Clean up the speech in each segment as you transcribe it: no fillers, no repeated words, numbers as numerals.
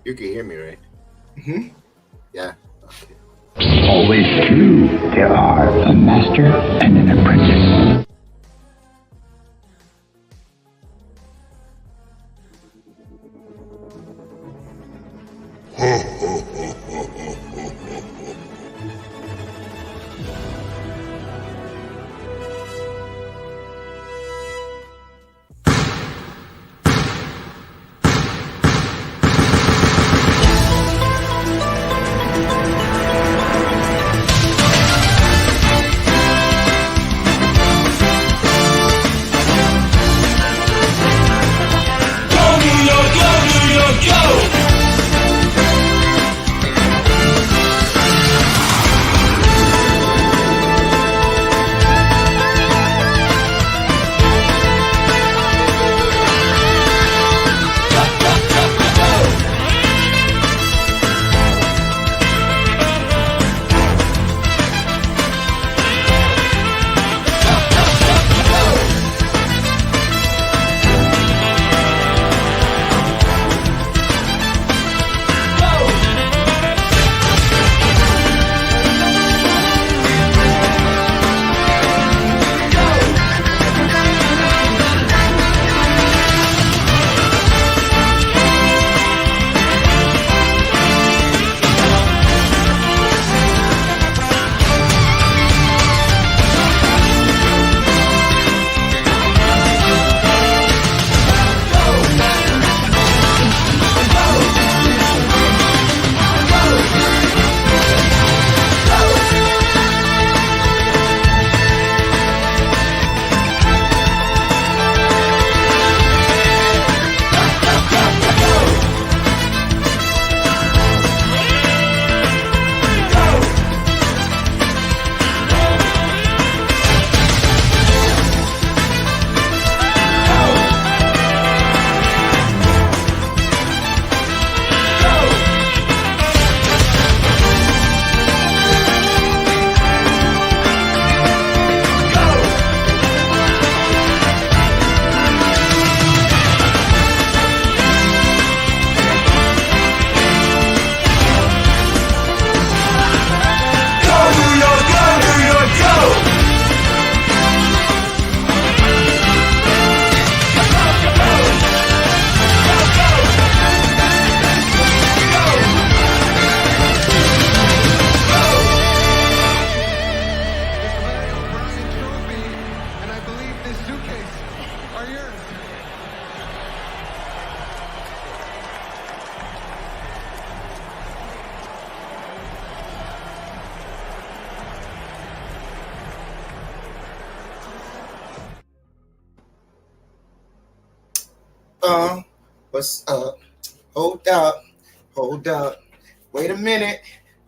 You can hear me, right? Mm-hmm. Yeah. Okay. Always true. There are a master and an apprentice. What's up? Hold up. Wait a minute.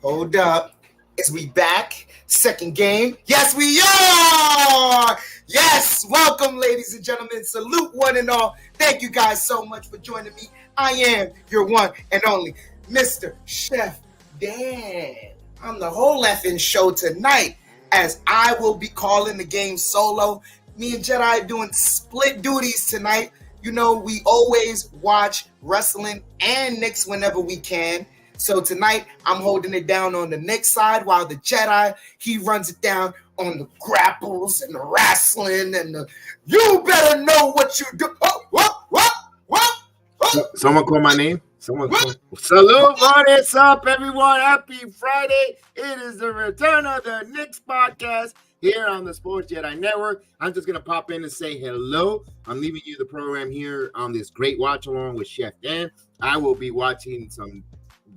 Hold up. Is we back? Second game? Yes, we are! Yes! Welcome, ladies and gentlemen. Salute one and all. Thank you guys so much for joining me. I am your one and only Mr. Chef Dan. I'm the whole effing show tonight, as I will be calling the game solo. Me and Jedi doing split duties tonight. You know, we always watch wrestling and Knicks whenever we can. So tonight, I'm holding it down on the Knicks side, while the Jedi, he runs it down on the grapples and the wrestling and the, you better know what you do. Someone call my name. Salute. What is up, everyone? Happy Friday. It is the return of the Knicks podcast here on the Sports Jedi Network. I'm just going to pop in and say hello. I'm leaving you the program here on this great watch along with Chef Dan. I will be watching some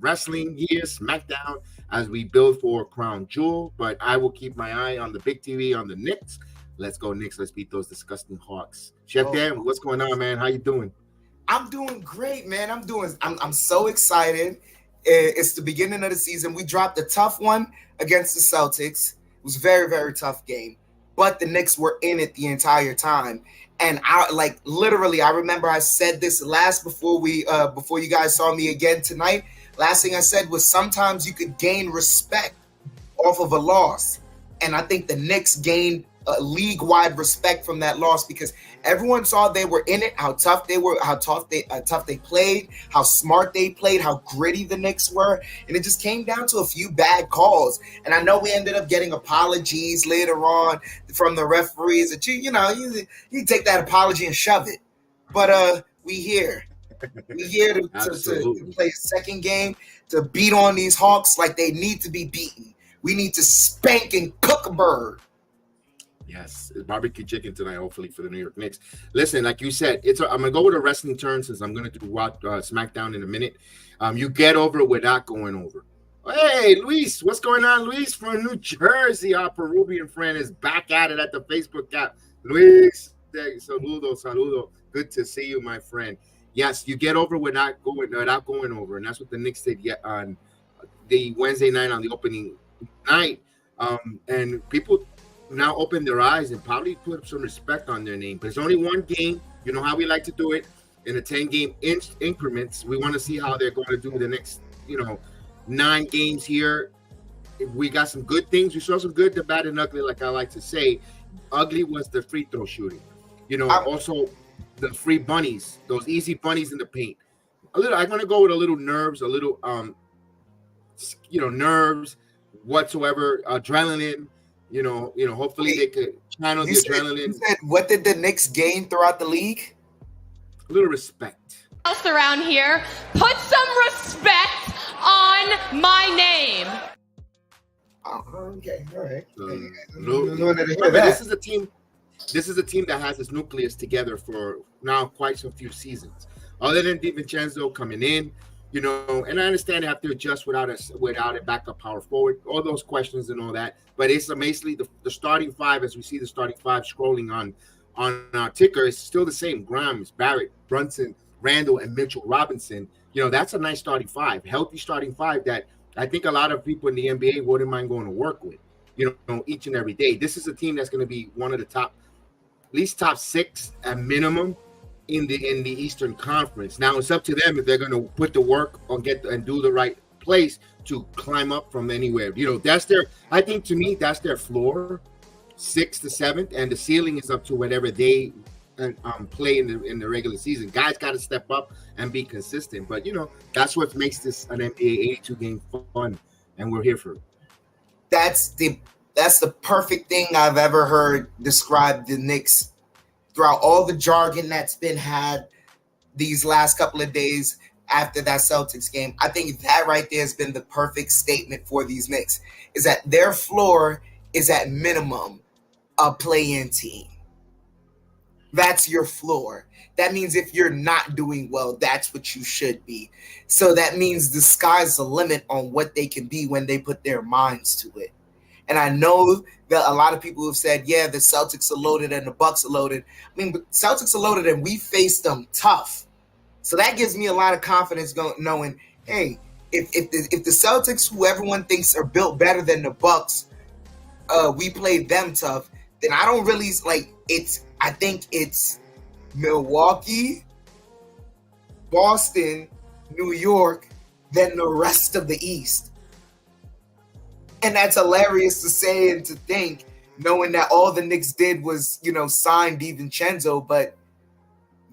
wrestling here, SmackDown, as we build for Crown Jewel, but I will keep my eye on the big TV on the Knicks. Let's go Knicks. Let's beat those disgusting Hawks. Chef Dan, what's going on, man? How you doing? I'm doing great, man. I'm so excited. It's the beginning of the season. We dropped a tough one against the Celtics. It was a very, very tough game, but the Knicks were in it the entire time. And I remember I said this before you guys saw me again tonight. Last thing I said was sometimes you could gain respect off of a loss. And I think the Knicks gained league-wide respect from that loss because everyone saw they were in it, how tough they were, how tough they played, how smart they played, how gritty the Knicks were, and it just came down to a few bad calls. And I know we ended up getting apologies later on from the referees that you take that apology and shove it. But we here. We here to play a second game, to beat on these Hawks like they need to be beaten. We need to spank and cook a bird. Yes, it's barbecue chicken tonight, hopefully, for the New York Knicks. Listen, like you said, I'm going to go with a wrestling turn since I'm going to do SmackDown in a minute. You get over it without going over. Hey, Luis, what's going on? Luis from New Jersey, our Peruvian friend, is back at it at the Facebook app. Luis, saludo. Good to see you, my friend. Yes, you get over without going over, and that's what the Knicks did on the Wednesday night on the opening night. And people now open their eyes and probably put some respect on their name. But it's only one game. You know how we like to do it in a 10-game increments. We want to see how they're going to do the next, 9 games here. We got some good things. We saw some good, the bad, and ugly, like I like to say. Ugly was the free throw shooting. Also the free bunnies, those easy bunnies in the paint. I'm going to go with a little nerves, nerves whatsoever, adrenaline. Hopefully they could channel the adrenaline. You said, what did the Knicks gain throughout the league? A little respect. Else around here, put some respect on my name. Oh, okay, all right. This is a team. This is a team that has its nucleus together for now quite some few seasons. Other than DiVincenzo coming in, and I understand they have to adjust without a backup power forward, all those questions and all that. But it's amazingly the starting five, as we see the starting five scrolling on our ticker, is still the same. Grimes, Barrett, Brunson, Randall, and Mitchell Robinson. That's a nice starting five, healthy starting five that I think a lot of people in the NBA wouldn't mind going to work with, each and every day. This is a team that's going to be one of the top 6 at minimum in the Eastern Conference. Now it's up to them if they're going to put the work on and do the right place to climb up from anywhere. I think to me that's their floor, 6th to 7th, and the ceiling is up to whatever they play in the regular season. Guys got to step up and be consistent. But that's what makes this an NBA 82 game fun, and we're here for it. That's the perfect thing I've ever heard describe the Knicks throughout all the jargon that's been had these last couple of days after that Celtics game. I think that right there has been the perfect statement for these Knicks, is that their floor is at minimum a play-in team. That's your floor. That means if you're not doing well, that's what you should be. So that means the sky's the limit on what they can be when they put their minds to it. And I know that a lot of people have said, yeah, the Celtics are loaded and the Bucks are loaded. But Celtics are loaded and we faced them tough. So that gives me a lot of confidence knowing, hey, if the Celtics, who everyone thinks are built better than the Bucks, we played them tough, then I don't really I think it's Milwaukee, Boston, New York, then the rest of the East. And that's hilarious to say and to think, knowing that all the Knicks did was, sign DiVincenzo. But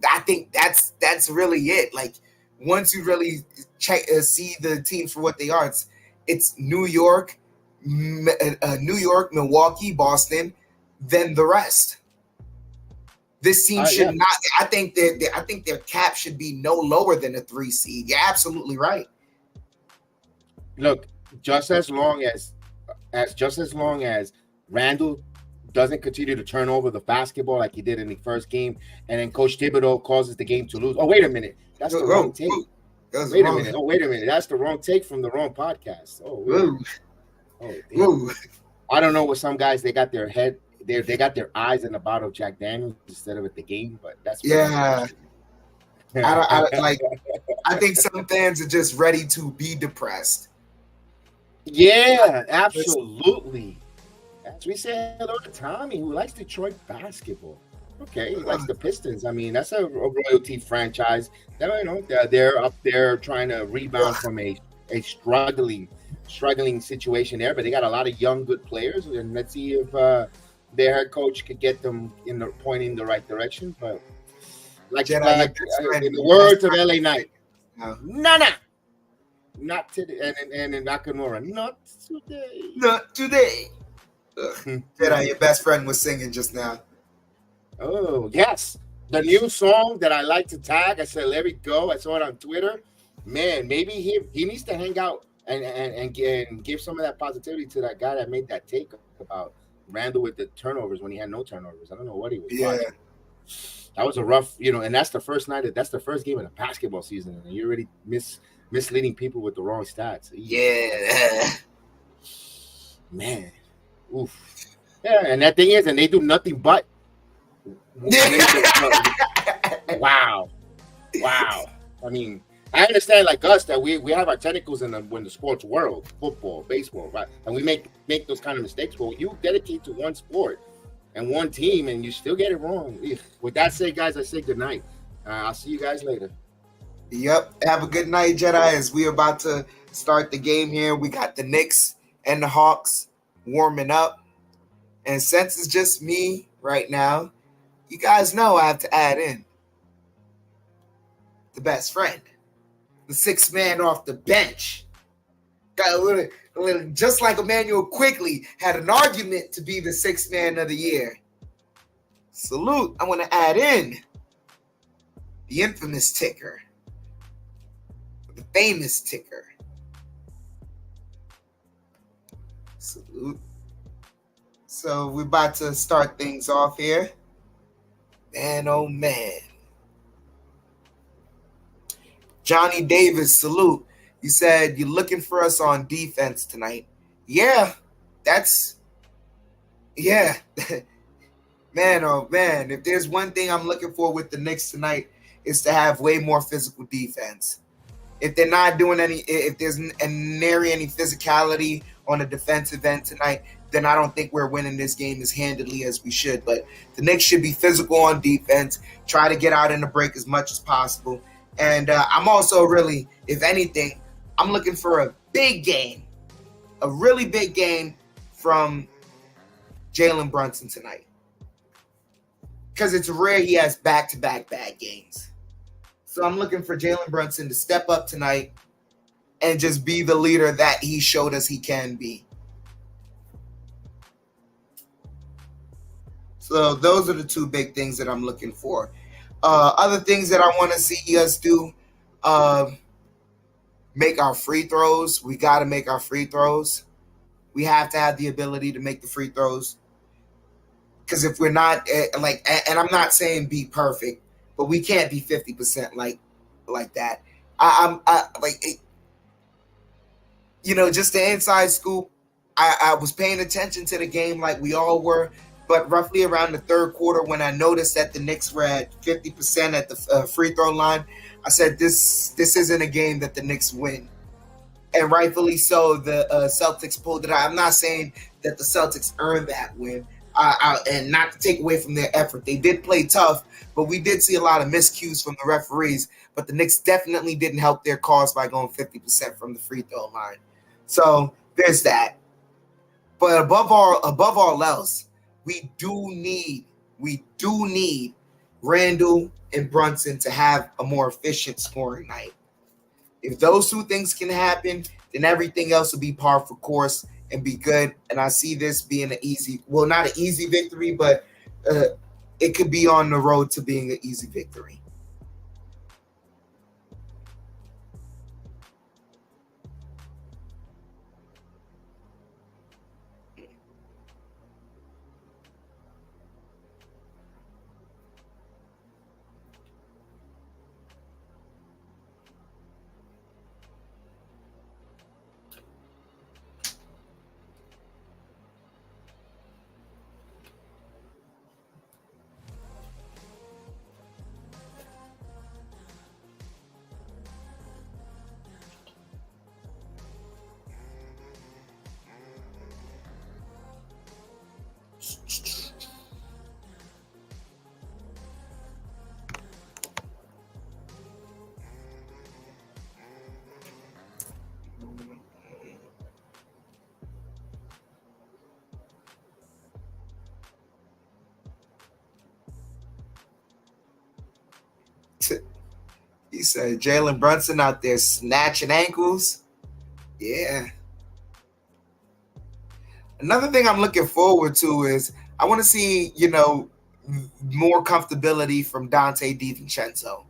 I think that's really it. Like, once you really see the teams for what they are, it's New York, Milwaukee, Boston, then the rest. This team should not. I think their cap should be no lower than a 3 seed. You're absolutely right. Look, just as long as Randall doesn't continue to turn over the basketball like he did in the first game, and then Coach Thibodeau causes the game to lose. Oh, wait a minute. That's the wrong take. Wait a minute. That's the wrong take from the wrong podcast. I don't know what some guys, they got their head, they got their eyes in the bottle of Jack Daniels instead of at the game, but that's I think some fans are just ready to be depressed. Yeah, absolutely. As we say hello to Tommy, who likes Detroit basketball. Okay, he likes the Pistons. I mean, that's a royalty franchise. They're up there trying to rebound from a struggling situation there, but they got a lot of young, good players. And let's see if their head coach could get them pointing the right direction. But like Jedi, your best friend, in the words of LA Knight, no. Nana, not today, and in Nakamura, not today. Not today. Jedi, your best friend was singing just now. Oh yes, the new song that I like to tag. I said, "Let it go." I saw it on Twitter. Man, maybe he needs to hang out and give some of that positivity to that guy that made that take about Randall with the turnovers when he had no turnovers. I don't know what he was watching. That was a rough, and that's the first that's the first game of the basketball season, and you're already misleading people with the wrong stats. Yeah. Man. Oof. Yeah, and that thing is, and they do nothing but wow. I mean, I understand like us that we have our tentacles in the sports world, football, baseball, right? And we make those kind of mistakes. Well, you dedicate to one sport and one team, and you still get it wrong. With that said, guys, I say good night. I'll see you guys later. Yep. Have a good night, Jedi. As we're about to start the game here, we got the Knicks and the Hawks warming up. And since it's just me right now, you guys know I have to add in the best friend, the sixth man off the bench. Got a little, just like Emmanuel Quigley had an argument to be the sixth man of the year. Salute. I want to add in the infamous ticker, the famous ticker. Salute. So we're about to start things off here. Man, oh man. Johnny Davis, salute. You said you're looking for us on defense tonight. Yeah. Man, oh man. If there's one thing I'm looking for with the Knicks tonight, is to have way more physical defense. If they're not doing if there's nary any physicality on a defensive end tonight, then I don't think we're winning this game as handily as we should. But the Knicks should be physical on defense, try to get out in the break as much as possible. And I'm also really, if anything, I'm looking for a big game, a really big game from Jalen Brunson tonight. Because it's rare he has back-to-back bad games. So I'm looking for Jalen Brunson to step up tonight and just be the leader that he showed us he can be. So those are the two big things that I'm looking for. Other things that I want to see us do, make our free throws. We got to make our free throws. We have to have the ability to make the free throws. Because if we're not, and I'm not saying be perfect, but we can't be 50% like that. Just the inside scoop. I was paying attention to the game like we all were. But roughly around the third quarter, when I noticed that the Knicks were at 50% at the free throw line, I said, this isn't a game that the Knicks win. And rightfully so, the Celtics pulled it out. I'm not saying that the Celtics earned that win, and not to take away from their effort. They did play tough, but we did see a lot of miscues from the referees. But the Knicks definitely didn't help their cause by going 50% from the free throw line. So there's that. But above all else, we do need Randall and Brunson to have a more efficient scoring night. If those two things can happen, then everything else will be par for course and be good. And I see this being not an easy victory, but it could be on the road to being an easy victory. He said Jalen Brunson out there snatching ankles. Yeah. Another thing I'm looking forward to is I want to see, more comfortability from Dante DiVincenzo.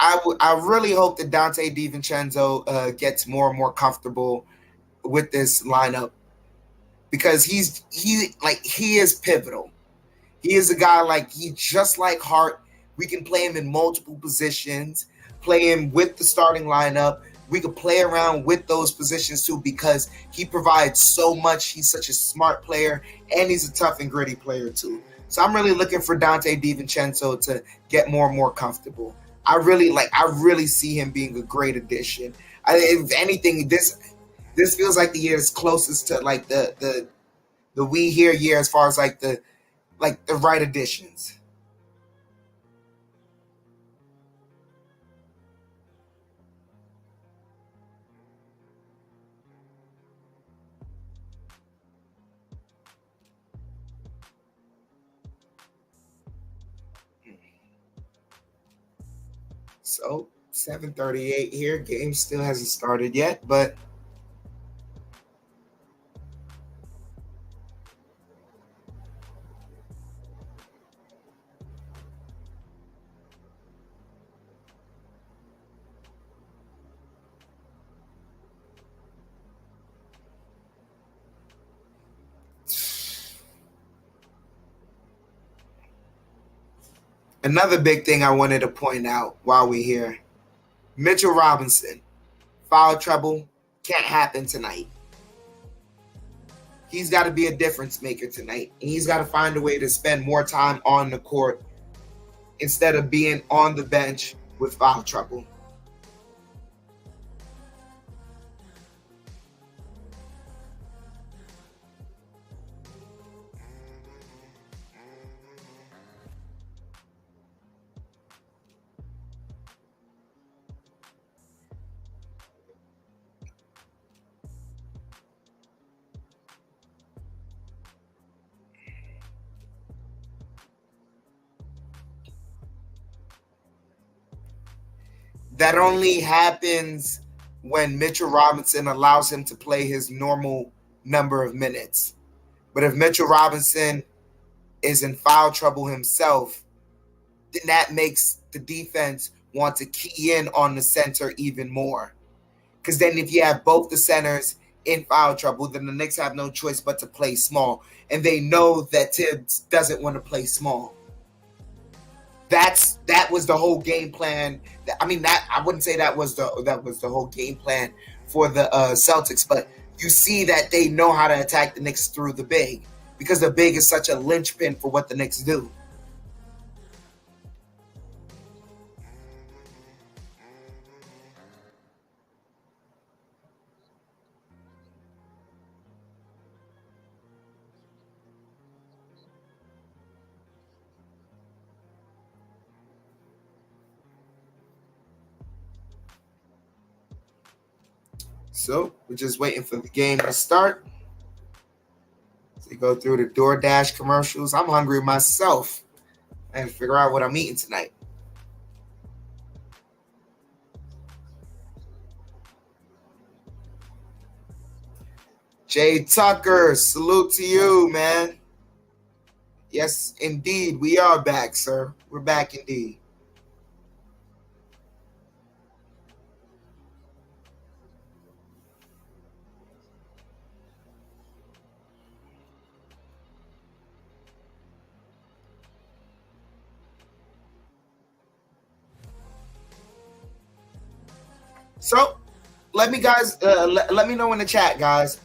I really hope that Dante DiVincenzo gets more and more comfortable with this lineup because he is pivotal. He is a guy just like Hart. We can play him in multiple positions, play him with the starting lineup. We could play around with those positions too because he provides so much. He's such a smart player, and he's a tough and gritty player too. So I'm really looking for Dante DiVincenzo to get more and more comfortable. I really see him being a great addition. If anything, this feels like the year is closest to like the we here year as far as like the right additions. So 7:38 here. Game still hasn't started yet, but another big thing I wanted to point out while we're here. Mitchell Robinson, foul trouble, can't happen tonight. He's got to be a difference maker tonight. And he's got to find a way to spend more time on the court instead of being on the bench with foul trouble. That only happens when Mitchell Robinson allows him to play his normal number of minutes. But if Mitchell Robinson is in foul trouble himself, then that makes the defense want to key in on the center even more. Because then if you have both the centers in foul trouble, then the Knicks have no choice but to play small. And they know that Tibbs doesn't want to play small. That was the whole game plan. I wouldn't say that was the whole game plan for the Celtics, but you see that they know how to attack the Knicks through the big because the big is such a linchpin for what the Knicks do. So we're just waiting for the game to start. So you go through the DoorDash commercials. I'm hungry myself. I have to figure out what I'm eating tonight. Jay Tucker, salute to you, man. Yes, indeed. We are back, sir. We're back indeed. So, let me know in the chat, guys.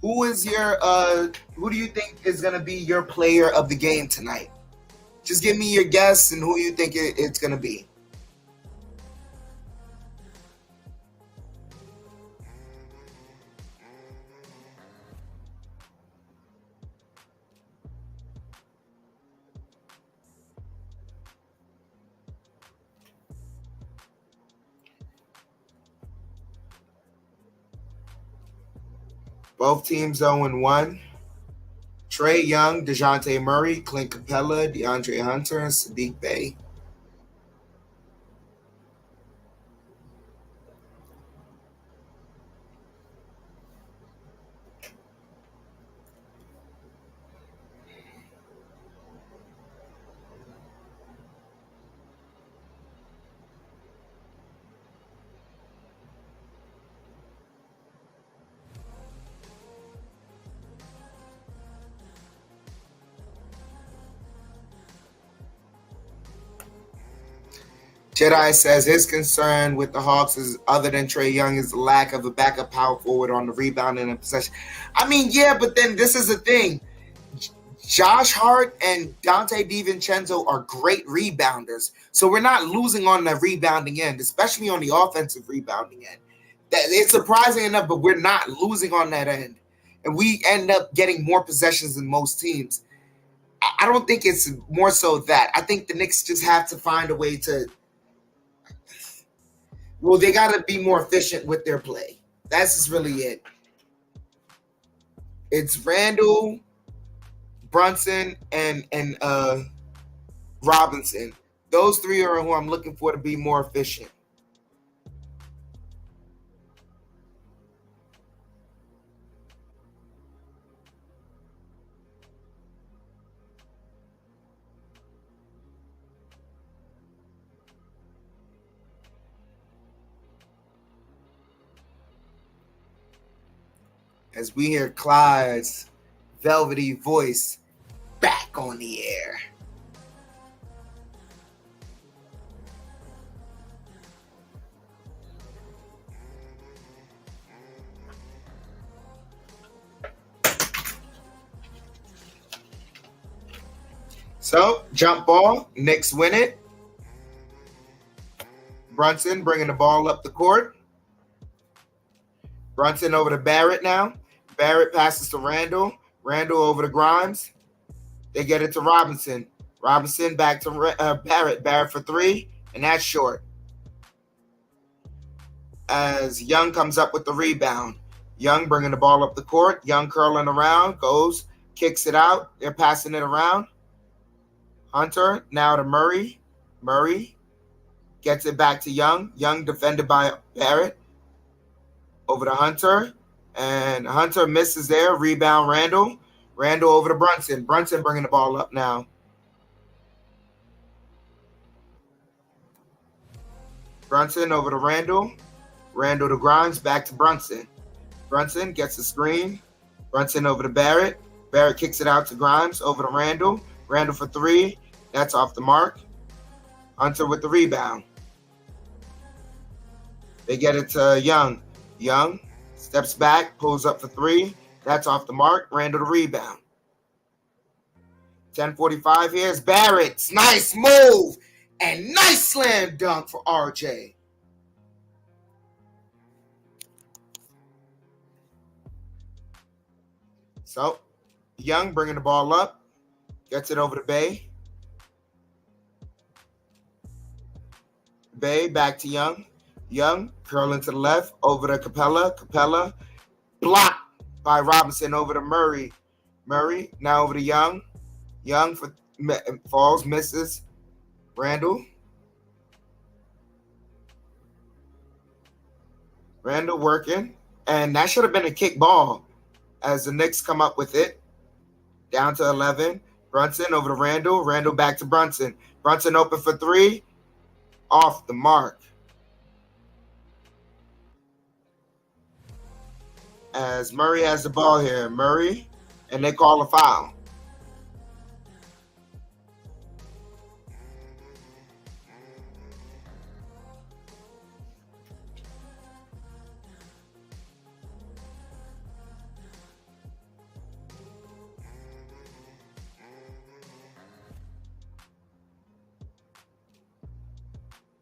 Who do you think is going to be your player of the game tonight? Just give me your guess and who you think it's going to be. Both teams 0-1. Trae Young, DeJounte Murray, Clint Capella, DeAndre Hunter, and Sadiq Bey. Jedi says his concern with the Hawks is other than Trae Young is the lack of a backup power forward on the rebounding and possession. I mean, yeah, but then this is the thing. Josh Hart and Dante DiVincenzo are great rebounders. So we're not losing on the rebounding end, especially on the offensive rebounding end. It's surprising enough, but we're not losing on that end. And we end up getting more possessions than most teams. I don't think it's more so that. I think the Knicks just have to find a way to – well, they got to be more efficient with their play. That's just really it. It's Randall, Brunson, and Robinson. Those three are who I'm looking for to be more efficient. As we hear Clyde's velvety voice back on the air. So, jump ball, Knicks win it. Brunson bringing the ball up the court. Brunson over to Barrett now. Barrett passes to Randall. Randall over to Grimes. They get it to Robinson. Robinson back to Barrett. Barrett for three, and that's short. As Young comes up with the rebound. Young bringing the ball up the court. Young curling around, goes, kicks it out. They're passing it around. Hunter now to Murray. Murray gets it back to Young. Young defended by Barrett. Over to Hunter. And Hunter misses there. Rebound Randall. Randall over to Brunson. Brunson bringing the ball up now. Brunson over to Randall. Randall to Grimes. Back to Brunson. Brunson gets the screen. Brunson over to Barrett. Barrett kicks it out to Grimes. Over to Randall. Randall for three. That's off the mark. Hunter with the rebound. They get it to Young. Young steps back, pulls up for three. That's off the mark. Randall the rebound. 10:45 here is Barrett's nice move and nice slam dunk for RJ. So, Young bringing the ball up. Gets it over to Bay. Bay back to Young. Young curling to the left, over to Capella. Capella blocked by Robinson over to Murray. Murray now over to Young. Young falls, misses. Randall. Randall working. And that should have been a kick ball as the Knicks come up with it. Down to 11. Brunson over to Randall. Randall back to Brunson. Brunson open for three. Off the mark. As Murray has the ball here. Murray, and they call a foul.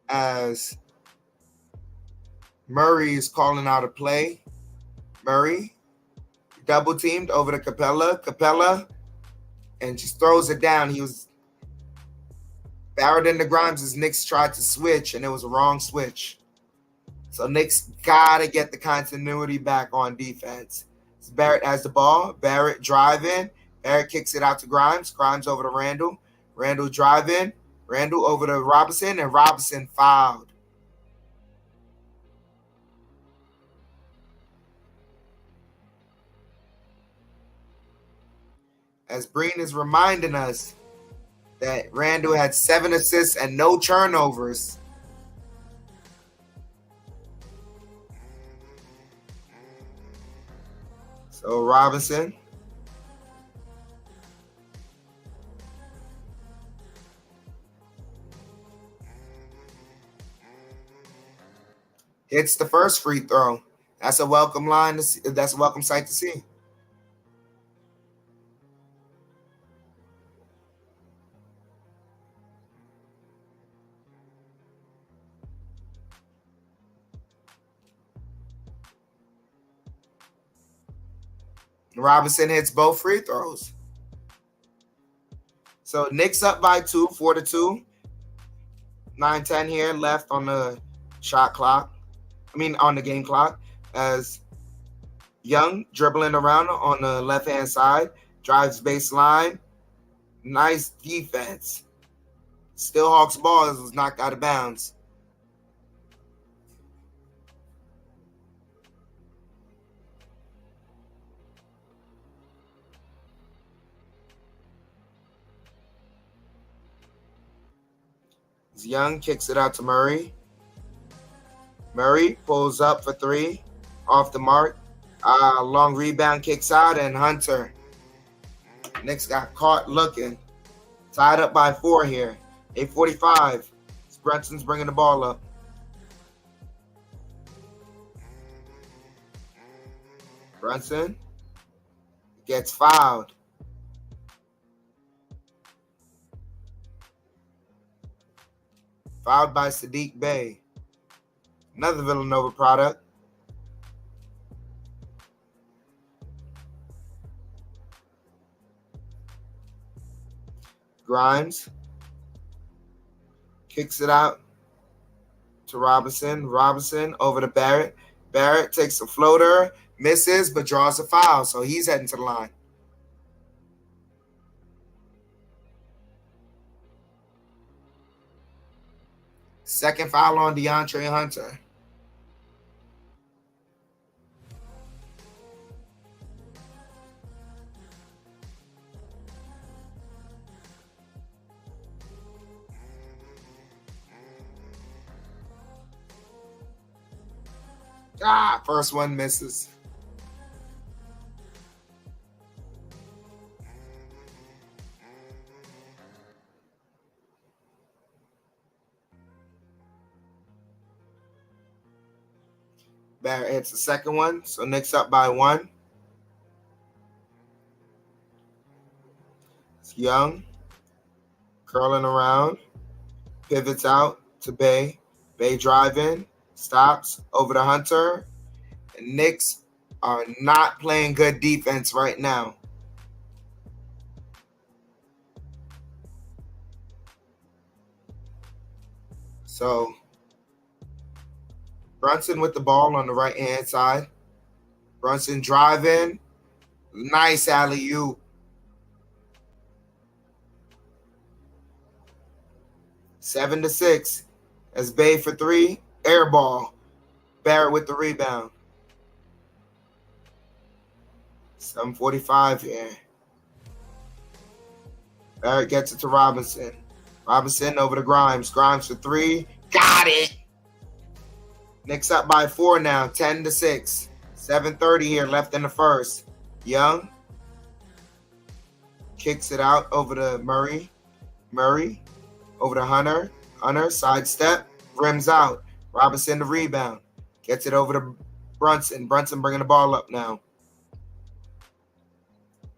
As Murray is calling out a play. Murray double teamed over to Capella. Capella and just throws it down. He was Barrett into Grimes as Knicks tried to switch, and it was a wrong switch. So Knicks got to get the continuity back on defense. So Barrett has the ball. Barrett driving. Barrett kicks it out to Grimes. Grimes over to Randall. Randall driving. Randall over to Robinson, and Robinson fouled. As Breen is reminding us that Randall had 7 assists and no turnovers. So Robinson. Hits the first free throw. That's a welcome line to see. That's a welcome sight to see. Robinson hits both free throws. So Knicks up by 2, 4-2. 9-10 here left on the shot clock. On the game clock. As Young dribbling around on the left-hand side. Drives baseline. Nice defense. Still Hawks ball was knocked out of bounds. Young kicks it out to Murray. Murray pulls up for 3. Off the mark. Long rebound, kicks out, and Hunter. Knicks got caught looking. Tied up by 4 here. 8:45. Brunson's bringing the ball up. Brunson gets fouled. Fouled by Sadiq Bey. Another Villanova product. Grimes kicks it out to Robinson. Robinson over to Barrett. Barrett takes a floater, misses, but draws a foul, so he's heading to the line. Second foul on DeAndre Hunter. First one misses. Barrett hits the second one, so Knicks up by 1. It's Young curling around, pivots out to Bey. Bey driving, stops over to Hunter. And Knicks are not playing good defense right now. So Brunson with the ball on the right-hand side. Brunson driving. Nice alley-oop. 7-6. As Bey for 3. Air ball. Barrett with the rebound. 7:45 here. Barrett gets it to Robinson. Robinson over to Grimes. Grimes for 3. Got it. Knicks up by 4 now. 10-6. 7:30 here left in the first. Young kicks it out over to Murray. Murray over to Hunter. Hunter sidestep. Rims out. Robinson the rebound. Gets it over to Brunson. Brunson bringing the ball up now.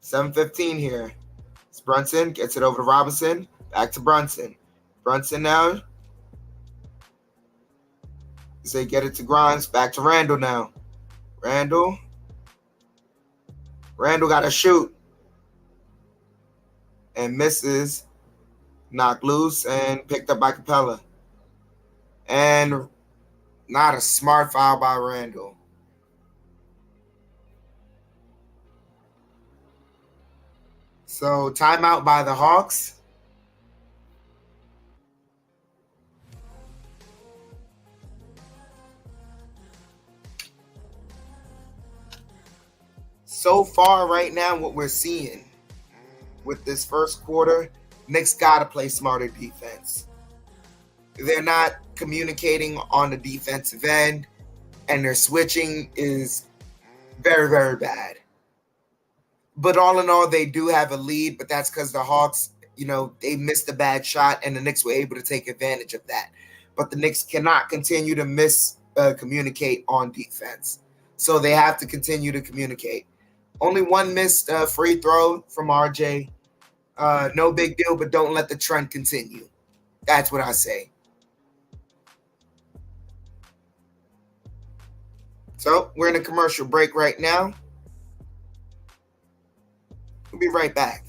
7:15 here. It's Brunson. Gets it over to Robinson. Back to Brunson. Brunson now. They get it to Grimes. Back to Randall now. Randall got to shoot. And misses. Knocked loose and picked up by Capella. And not a smart foul by Randall. So timeout by the Hawks. So far right now, what we're seeing with this first quarter, Knicks got to play smarter defense. They're not communicating on the defensive end, and their switching is very, very bad. But all in all, they do have a lead, but that's because the Hawks, they missed a bad shot, and the Knicks were able to take advantage of that. But the Knicks cannot continue to miss communicate on defense. So they have to continue to communicate. Only one missed free throw from RJ. No big deal, but don't let the trend continue. That's what I say. So we're in a commercial break right now. We'll be right back.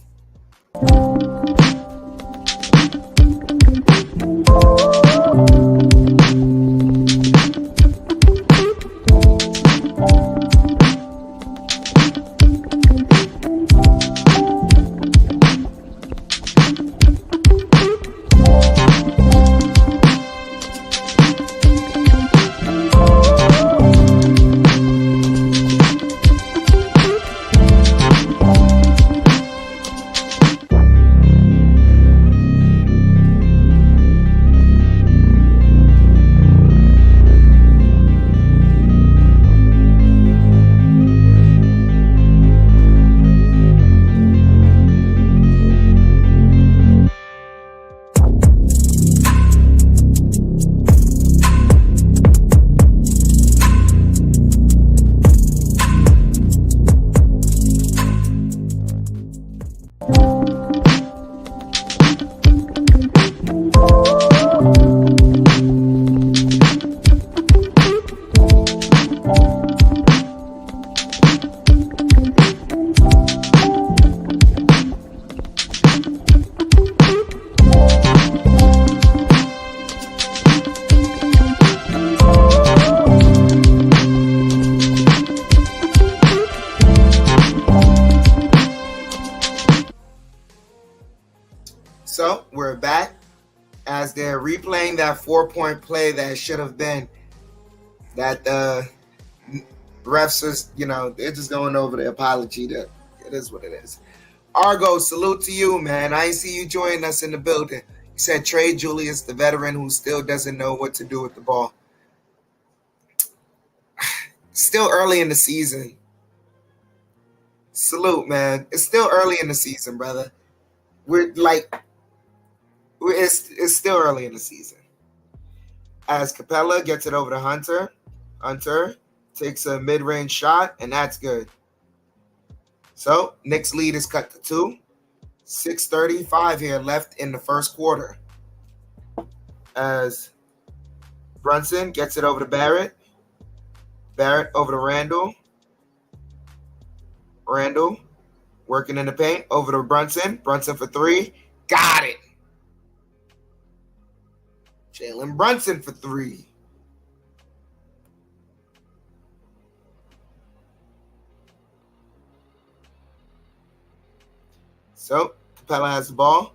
So we're back as they're replaying that 4-point play that should have been that the refs is, they're just going over the apology. It is what it is. Argo, salute to you, man. I see you joining us in the building. You said Trey Julius, the veteran who still doesn't know what to do with the ball. Still early in the season. Salute, man. It's still early in the season, brother. It's still early in the season. As Capella gets it over to Hunter. Hunter takes a mid-range shot, and that's good. So, Knicks lead is cut to 2. 6:35 here left in the first quarter. As Brunson gets it over to Barrett. Barrett over to Randall. Randall working in the paint. Over to Brunson. Brunson for 3. Got it. Jalen Brunson for 3. So, Capella has the ball.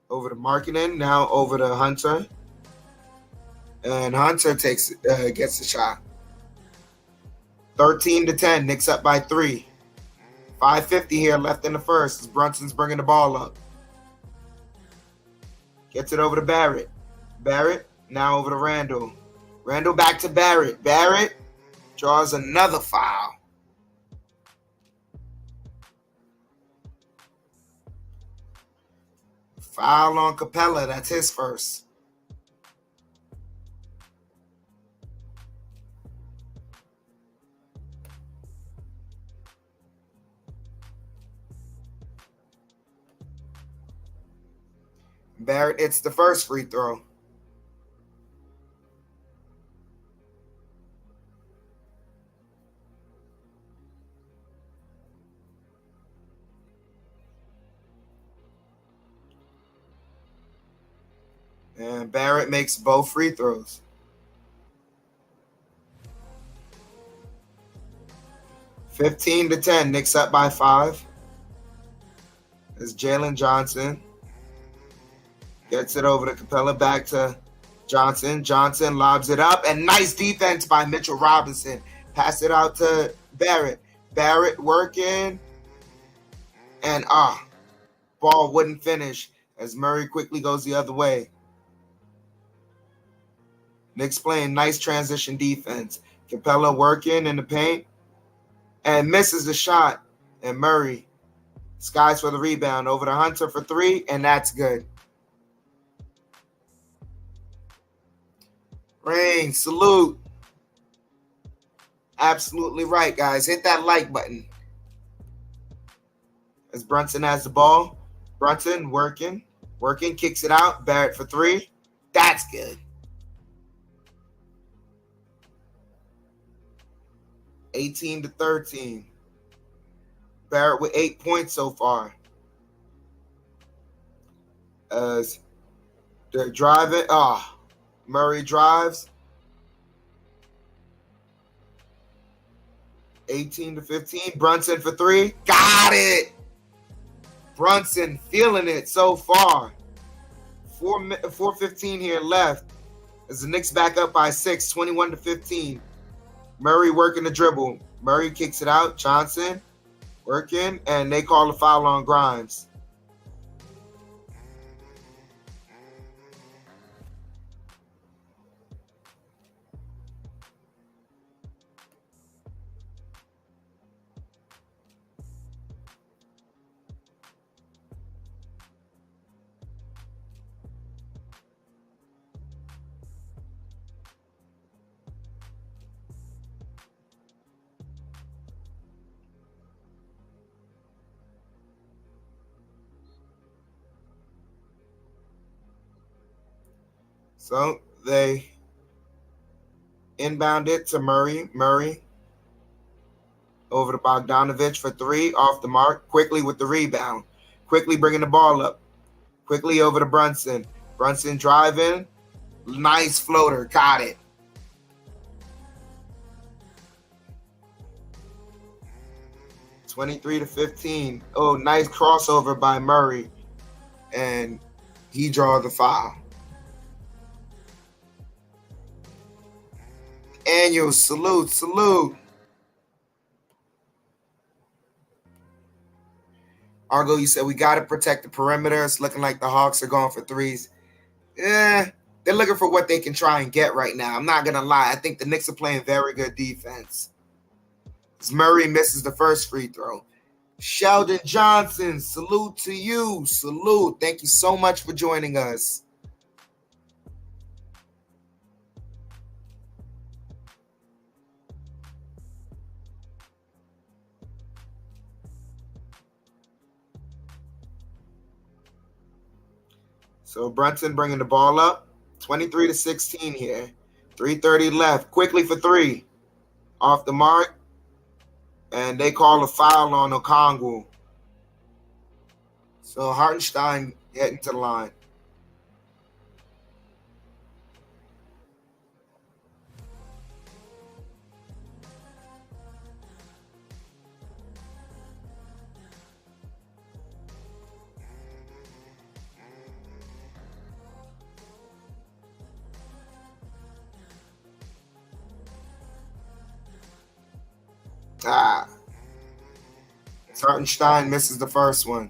Over to Markkinen. Now over to Hunter. And Hunter gets the shot. 13-10. Knicks up by 3. 5:50 here left in the first as Brunson's bringing the ball up. Gets it over to Barrett. Barrett now over to Randall. Randall back to Barrett. Barrett draws another foul. Foul on Capella. That's his first. Barrett, it's the first free throw. And Barrett makes both free throws. (15-10). Knicks up by 5. It's Jalen Johnson. Gets it over to Capella, back to Johnson. Johnson lobs it up, and nice defense by Mitchell Robinson. Pass it out to Barrett. Barrett working, and ball wouldn't finish as Murray quickly goes the other way. Knicks playing nice transition defense. Capella working in the paint and misses the shot, and Murray skies for the rebound. Over to Hunter for 3, and that's good. Rain, salute. Absolutely right, guys. Hit that like button. As Brunson has the ball. Brunson working, kicks it out. Barrett for three. That's good. 18-13. Barrett with 8 points so far. As they're driving. Murray drives. 18-15. Brunson for three. Got it. Brunson feeling it so far. 4:15 here left. As the Knicks back up by 6, 21-15. Murray working the dribble. Murray kicks it out. Johnson working, and they call a foul on Grimes. So they inbound it to Murray. Murray over to Bogdanovich for three, off the mark. Quickly with the rebound. Quickly bringing the ball up. Quickly over to Brunson. Brunson driving. Nice floater. Got it. (23-15). Oh, nice crossover by Murray. And he draws the foul. Annual, salute. Argo, you said we got to protect the perimeter. It's looking like the Hawks are going for threes. They're looking for what they can try and get right now. I'm not going to lie. I think the Knicks are playing very good defense. As Murray misses the first free throw. Sheldon Johnson, salute to you. Salute. Thank you so much for joining us. So Brunson bringing the ball up. 23-16 here. 3:30 left. Quickly for three. Off the mark. And they call a foul on Okongwu. So Hartenstein heading to the line. Hartenstein misses the first one.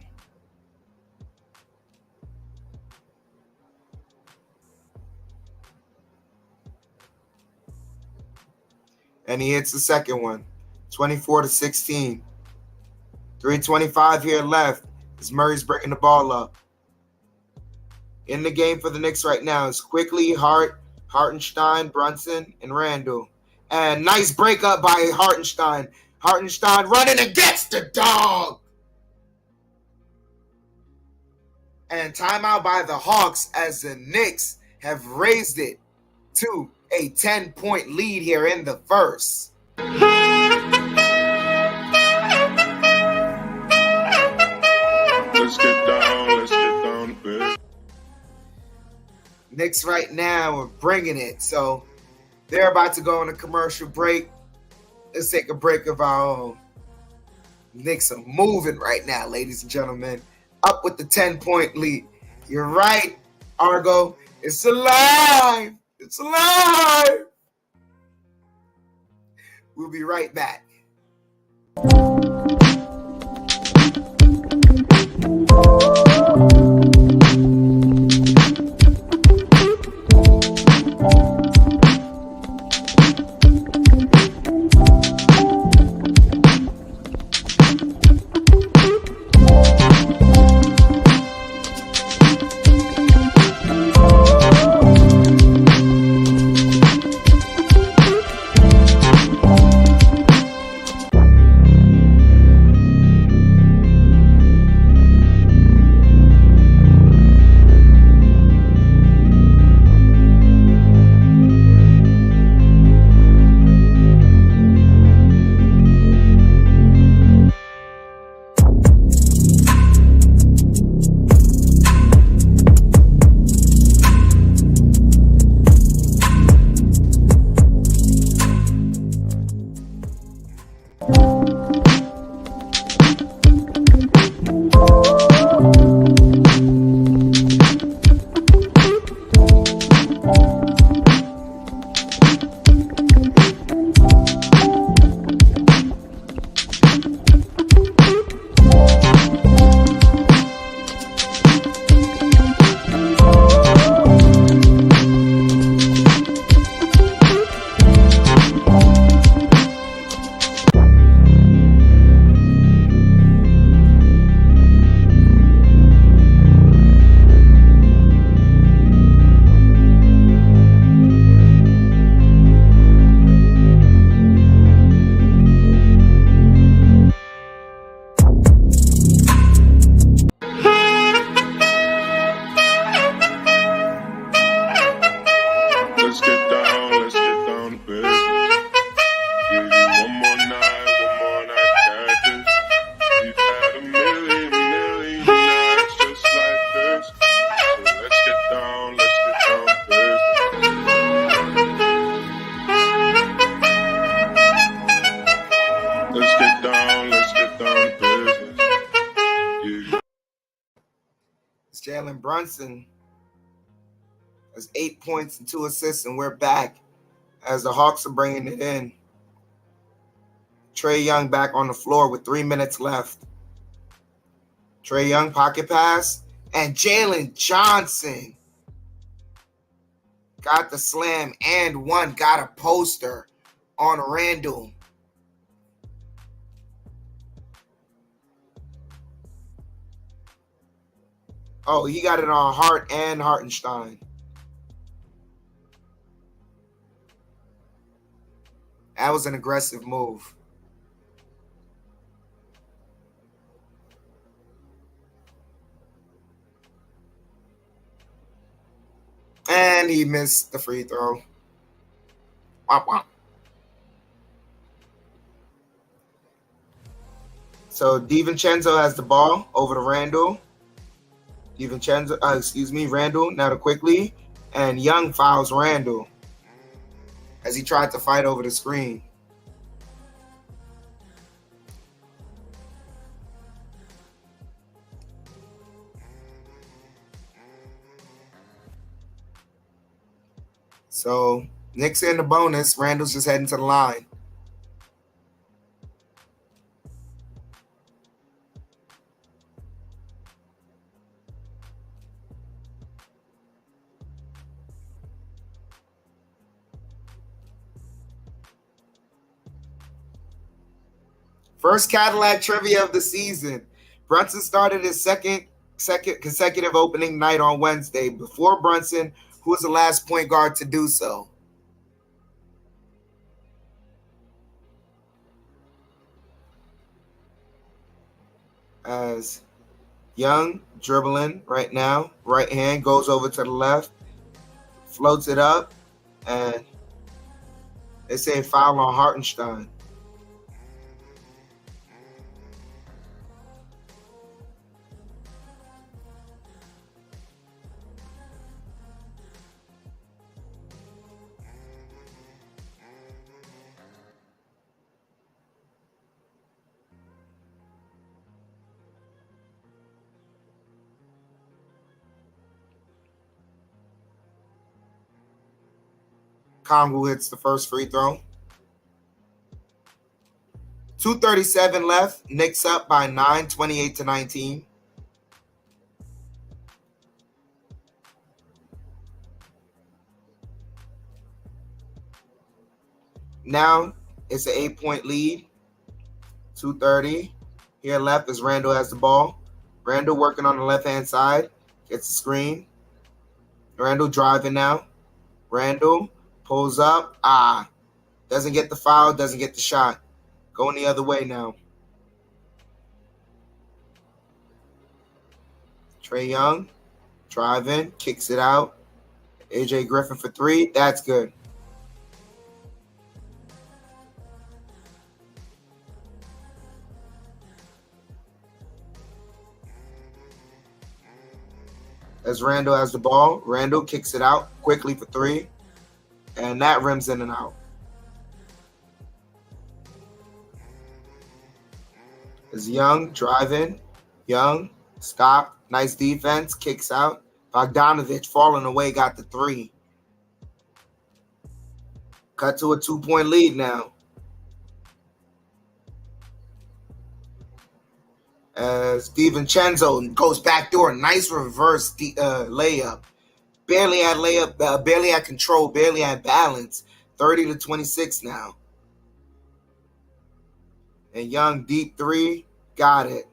And he hits the second one. 24-16. 3:25 here left as Murray's breaking the ball up. In the game for the Knicks right now is quickly Hartenstein, Brunson, and Randall. And nice breakup by Hartenstein. Hartenstein running against the dog. And timeout by the Hawks as the Knicks have raised it to a 10-point lead here in the first. Let's get down a bit. Knicks right now are bringing it. So they're about to go on a commercial break. Let's take a break of our own. Knicks are moving right now, ladies and gentlemen. Up with the 10-point lead. You're right, Argo. It's alive. It's alive. We'll be right back. Jalen Brunson has 8 points and 2 assists, and we're back as the Hawks are bringing it in. Trae Young back on the floor with 3 minutes left. Trae Young pocket pass, and Jalen Johnson got the slam and one, got a poster on Randall. Oh, he got it on Hart and Hartenstein. That was an aggressive move. And he missed the free throw. Womp womp. So DiVincenzo has the ball over to Randall. Randall now to Quickly. And Young fouls Randall as he tried to fight over the screen. So Knicks in the bonus. Randall's just heading to the line. First Cadillac trivia of the season. Brunson started his second consecutive opening night on Wednesday. Before Brunson, who was the last point guard to do so? As Young dribbling right now. Right hand goes over to the left. Floats it up. And they say foul on Hartenstein. Kongu hits the first free throw. 2:37 left. Knicks up by 9, 28-19. Now it's an 8-point lead. 2:30. Here left as Randall has the ball. Randall working on the left-hand side. Gets the screen. Randall driving now. Randall pulls up. Doesn't get the foul. Doesn't get the shot. Going the other way now. Trae Young driving. Kicks it out. AJ Griffin for 3. That's good. As Randall has the ball, Randall kicks it out quickly for 3. And that rims in and out. As Young driving. Young, stop. Nice defense. Kicks out. Bogdanovich falling away, got the 3. Cut to a 2-point lead now. As DiVincenzo goes back door. Nice reverse layup. Barely had control, barely had balance. 30-26 now. And Young, deep 3, got it.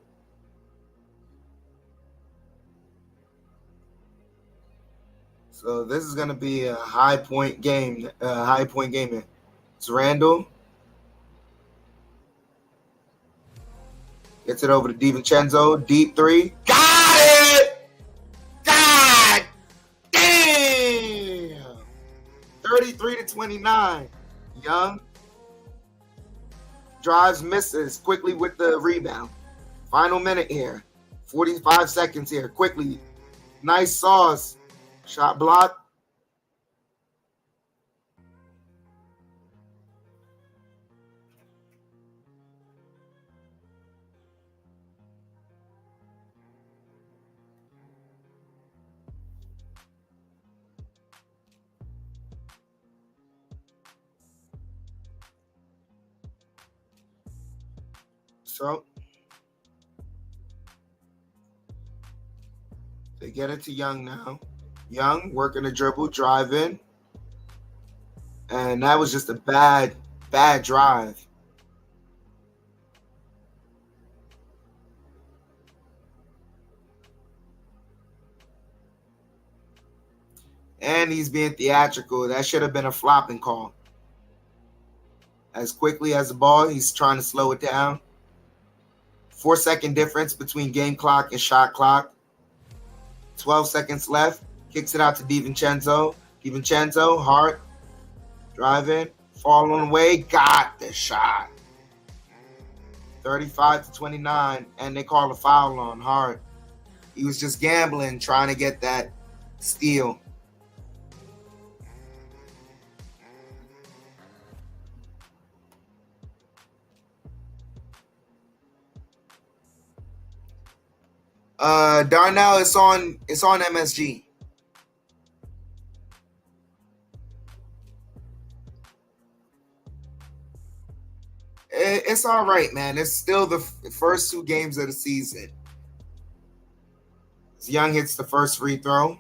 So this is going to be a high point game. It's Randall. Gets it over to DiVincenzo. Deep 3. Got it! God damn! 33-29. Young drives, misses quickly with the rebound. Final minute here. 45 seconds here. Quickly. Nice sauce. Shot block. So they get it to Young now. Young working the dribble, driving. And that was just a bad drive. And he's being theatrical. That should have been a flopping call. As quickly as the ball, he's trying to slow it down. 4-second difference between game clock and shot clock. 12 seconds left. Kicks it out to DiVincenzo. DiVincenzo, Hart, driving, falling away, got the shot. 35-29, and they call a foul on Hart. He was just gambling, trying to get that steal. Darnell, it's on MSG. It's all right, man. It's still the first 2 games of the season. Young hits the first free throw.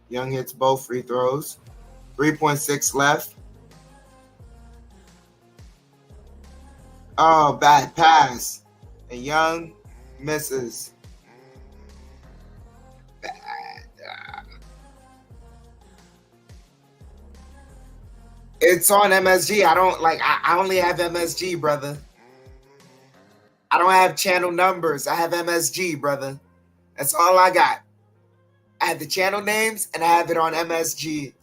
Young hits both free throws. 3.6 left. Oh, bad pass. And Young misses. Bad. It's on MSG. I only have MSG, brother. I don't have channel numbers. I have MSG, brother. That's all I got. I have the channel names and I have it on MSG.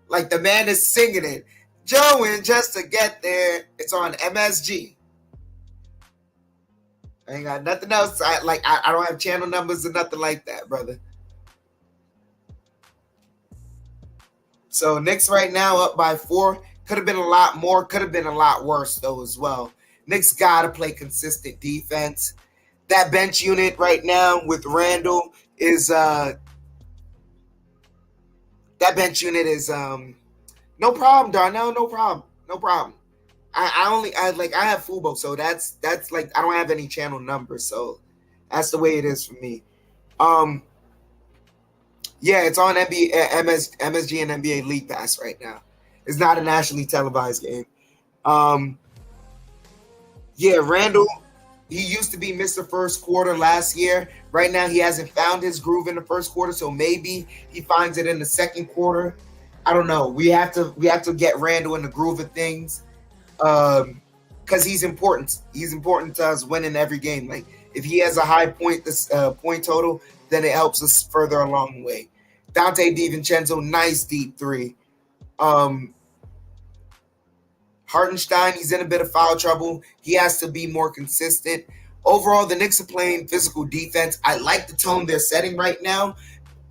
Like the man is singing it. Joeing just to get there. It's on MSG. I ain't got nothing else. I don't have channel numbers or nothing like that, brother. So Knicks right now up by 4. Could have been a lot more. Could have been a lot worse though as well. Knicks got to play consistent defense. That bench unit right now with Randall is that bench unit is no problem, Darnell. No problem. I have Fubo, so that's like I don't have any channel numbers, so that's the way it is for me. Yeah, it's on MSG and NBA League Pass right now. It's not a nationally televised game. Yeah, Randall, he used to be Mr. First Quarter last year. Right now, he hasn't found his groove in the first quarter, so maybe he finds it in the second quarter. I don't know. We have to get Randall in the groove of things, because he's important. He's important to us winning every game. Like if he has a high point total, then it helps us further along the way. Dante DiVincenzo, nice deep 3. Hartenstein, he's in a bit of foul trouble. He has to be more consistent. Overall, the Knicks are playing physical defense. I like the tone they're setting right now.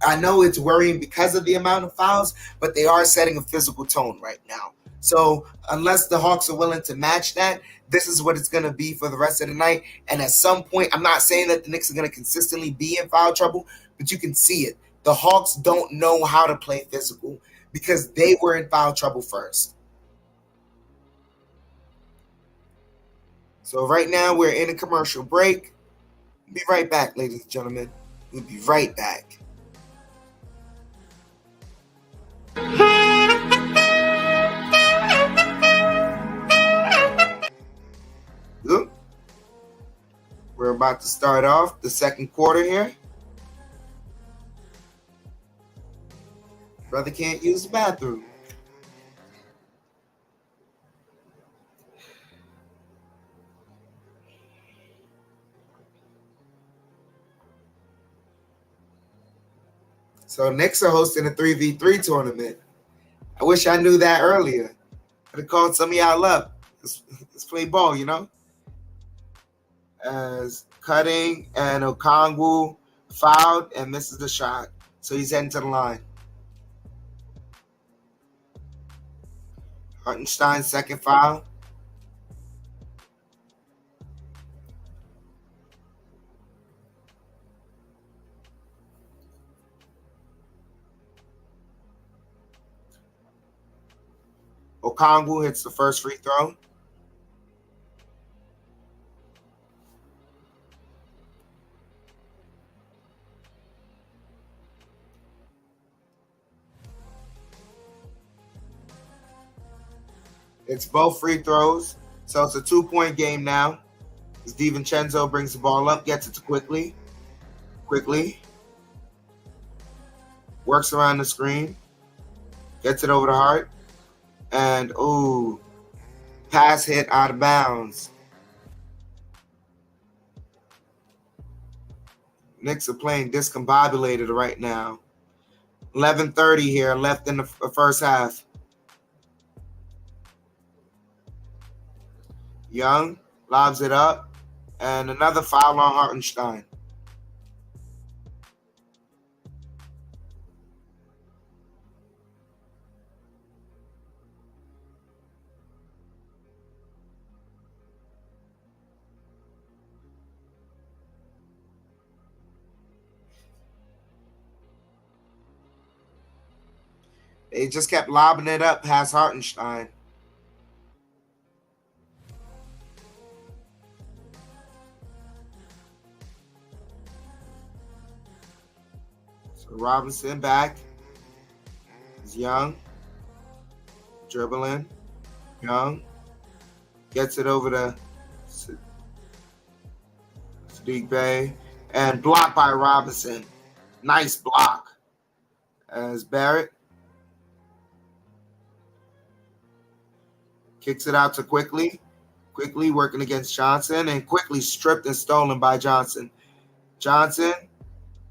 I know it's worrying because of the amount of fouls, but they are setting a physical tone right now. So unless the Hawks are willing to match that, this is what it's going to be for the rest of the night. And at some point, I'm not saying that the Knicks are going to consistently be in foul trouble, but you can see it. The Hawks don't know how to play physical because they were in foul trouble first. So right now we're in a commercial break. We'll be right back, ladies and gentlemen. We'll be right back. Look, we're about to start off the second quarter here. Brother can't use the bathroom. So Knicks are hosting a 3v3 tournament. I wish I knew that earlier. I'd have called some of y'all up. Let's play ball, you know? As Cutting and Okongwu fouled and misses the shot. So he's heading to the line. Hartenstein, second foul. Okongwu hits the first free throw. It's both free throws, so it's a 2-point game now. As DiVincenzo brings the ball up, gets it to quickly, works around the screen, gets it over to Hart, and pass hit out of bounds. Knicks are playing discombobulated right now. 11:30 here left in the first half. Young lobs it up, and another foul on Hartenstein. They just kept lobbing it up past Hartenstein. So Robinson back. Is Young. Dribbling. Young. Gets it over to Sadiq Bey. And blocked by Robinson. Nice block. As Barrett kicks it out to Quickly working against Johnson, and Quickly stripped and stolen by Johnson. Johnson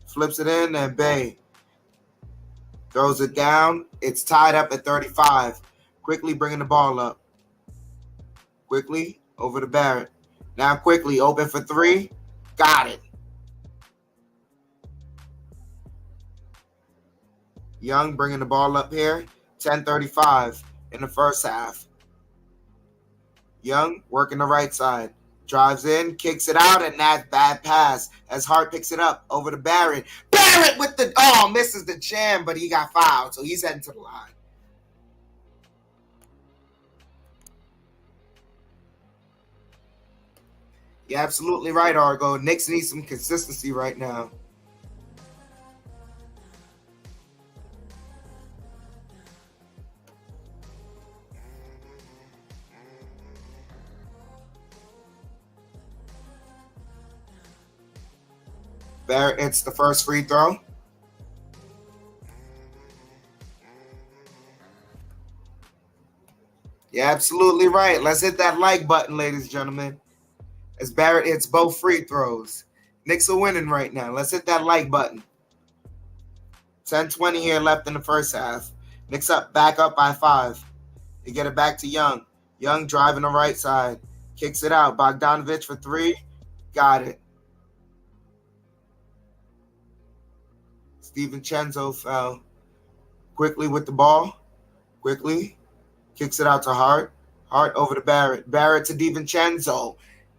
flips it in, and Bey throws it down. It's tied up at 35. Quickly bringing the ball up. Quickly over to Barrett. Now Quickly open for three. Got it. Young bringing the ball up here. 10:35 in the first half. Young working the right side. Drives in, kicks it out, and that's bad pass as Hart picks it up over to Barrett. Barrett with misses the jam, but he got fouled, so he's heading to the line. You're absolutely right, Argo. Knicks need some consistency right now. Barrett hits the first free throw. You're absolutely right. Let's hit that like button, ladies and gentlemen. As Barrett hits both free throws. Knicks are winning right now. Let's hit that like button. 10:20 here left in the first half. Knicks back up by 5. They get it back to Young. Young driving the right side. Kicks it out. Bogdanovich for 3. Got it. DiVincenzo fell. Quickly with the ball. Quickly. Kicks it out to Hart. Hart over to Barrett. Barrett to DiVincenzo.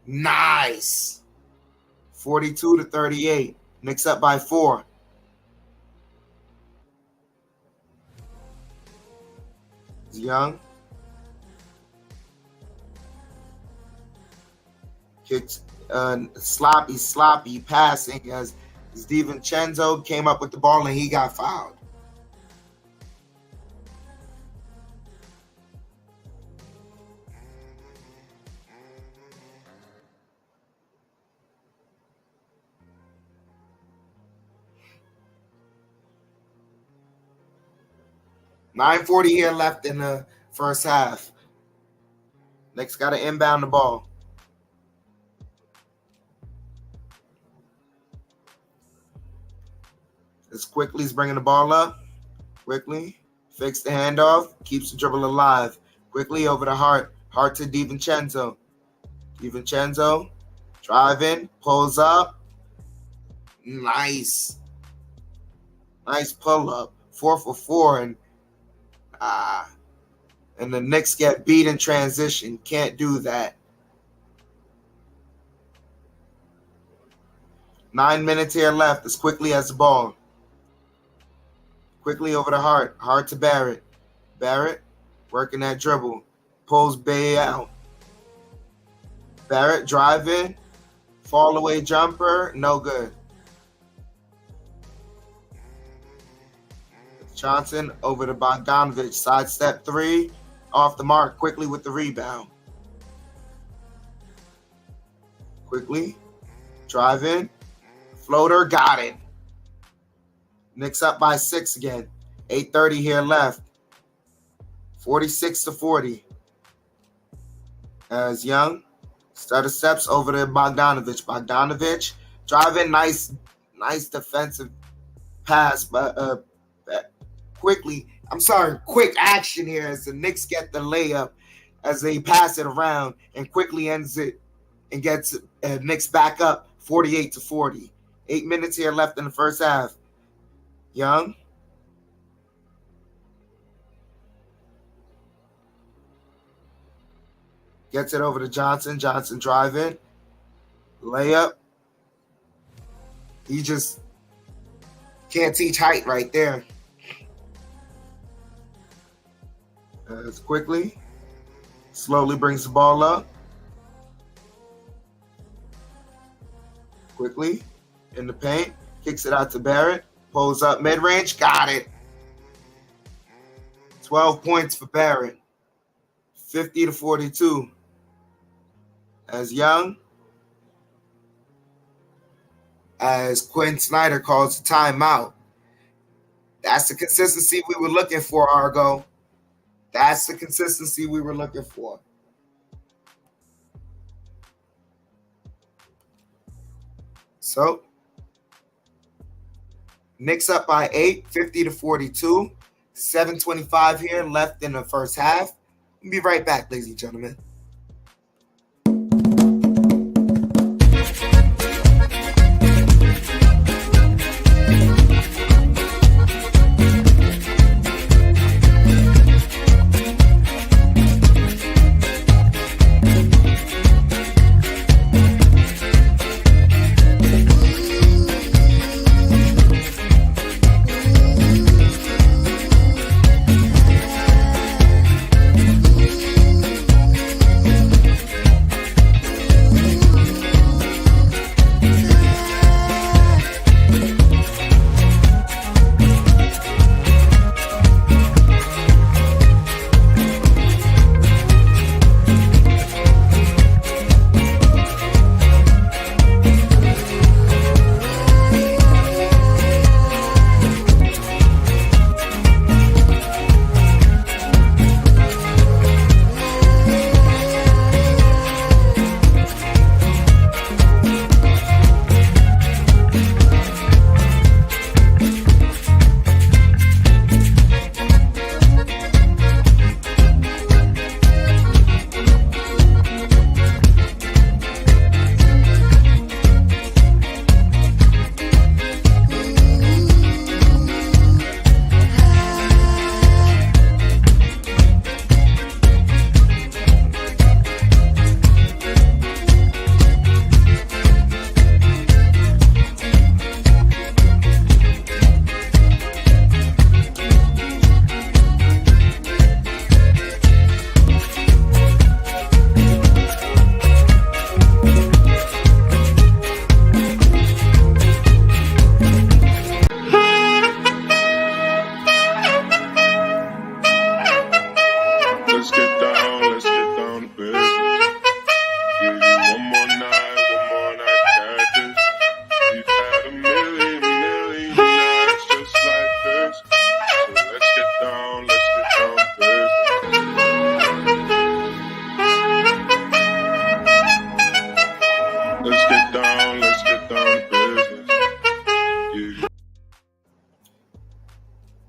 Nice. 42-38. Knicks up by 4. Young. Kicks sloppy passing as DiVincenzo came up with the ball and he got fouled. $9:40 here left in the first half. Knicks got to inbound the ball. As Quickly's bringing the ball up. Quickly fakes the handoff. Keeps the dribble alive. Quickly over to Hart. Hart to DiVincenzo. DiVincenzo driving. Pulls up. Nice. Nice pull up. 4 for 4. And the Knicks get beat in transition. Can't do that. 9 minutes here left. As Quickly has the ball. Quickly over to Hart. Hart to Barrett. Barrett working that dribble. Pulls Bay out. Barrett driving. Fall away jumper. No good. Johnson over to Bogdanovich. Sidestep three. Off the mark. Quickly with the rebound. Quickly. Driving. Floater. Got it. Knicks up by 6 again. 8:30 here left. 46-40. As Young stutter steps over to Bogdanovich. Bogdanovich driving. Nice defensive pass, but quick action here as the Knicks get the layup as they pass it around and quickly ends it and gets Knicks back up 48-40. 8 minutes here left in the first half. Young. Gets it over to Johnson. Johnson driving. Layup. He just can't teach height right there. As quickly. Slowly brings the ball up. Quickly. In the paint. Kicks it out to Barrett. Pulls up mid-range. Got it. 12 points for Barrett. 50-42. As Young. As Quinn Snyder calls a timeout. That's the consistency we were looking for, Argo. That's the consistency we were looking for. So, Knicks up by 8, 50-42. 7:25 here left in the first half. We'll be right back, ladies and gentlemen.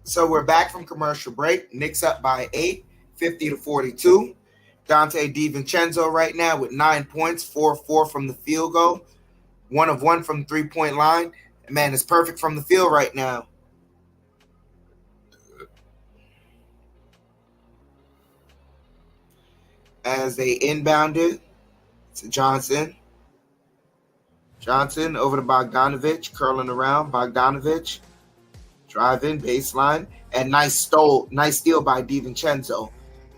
So we're back from commercial break. Knicks up by 8, 50-42. Dante DiVincenzo right now with 9 points, 4-4 from the field goal, 1 of 1 from the three-point line. Man, it's perfect from the field right now. As they inbound it to Johnson. Johnson over to Bogdanovich, curling around. Bogdanovich driving baseline, and nice steal by DiVincenzo.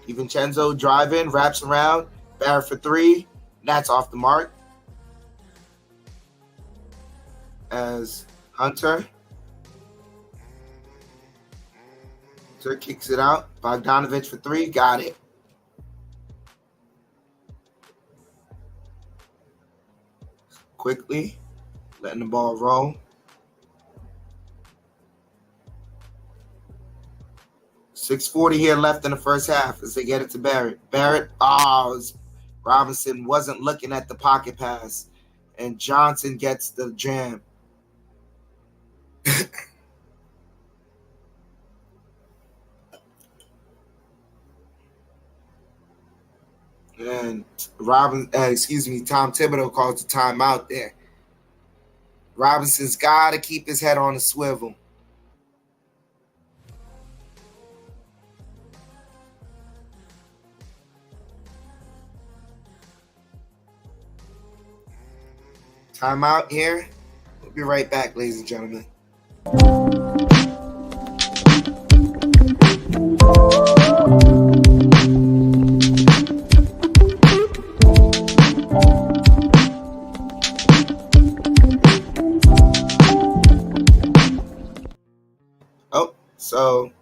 DiVincenzo driving, wraps around. Barrett for three. That's off the mark. As Hunter kicks it out. Bogdanovich for three. Got it. Quickly. Letting the ball roll. 6:40 here left in the first half as they get it to Barrett. Robinson wasn't looking at the pocket pass. And Johnson gets the jam. And Tom Thibodeau calls the timeout there. Robinson's got to keep his head on the swivel. Timeout here. We'll be right back, ladies and gentlemen. So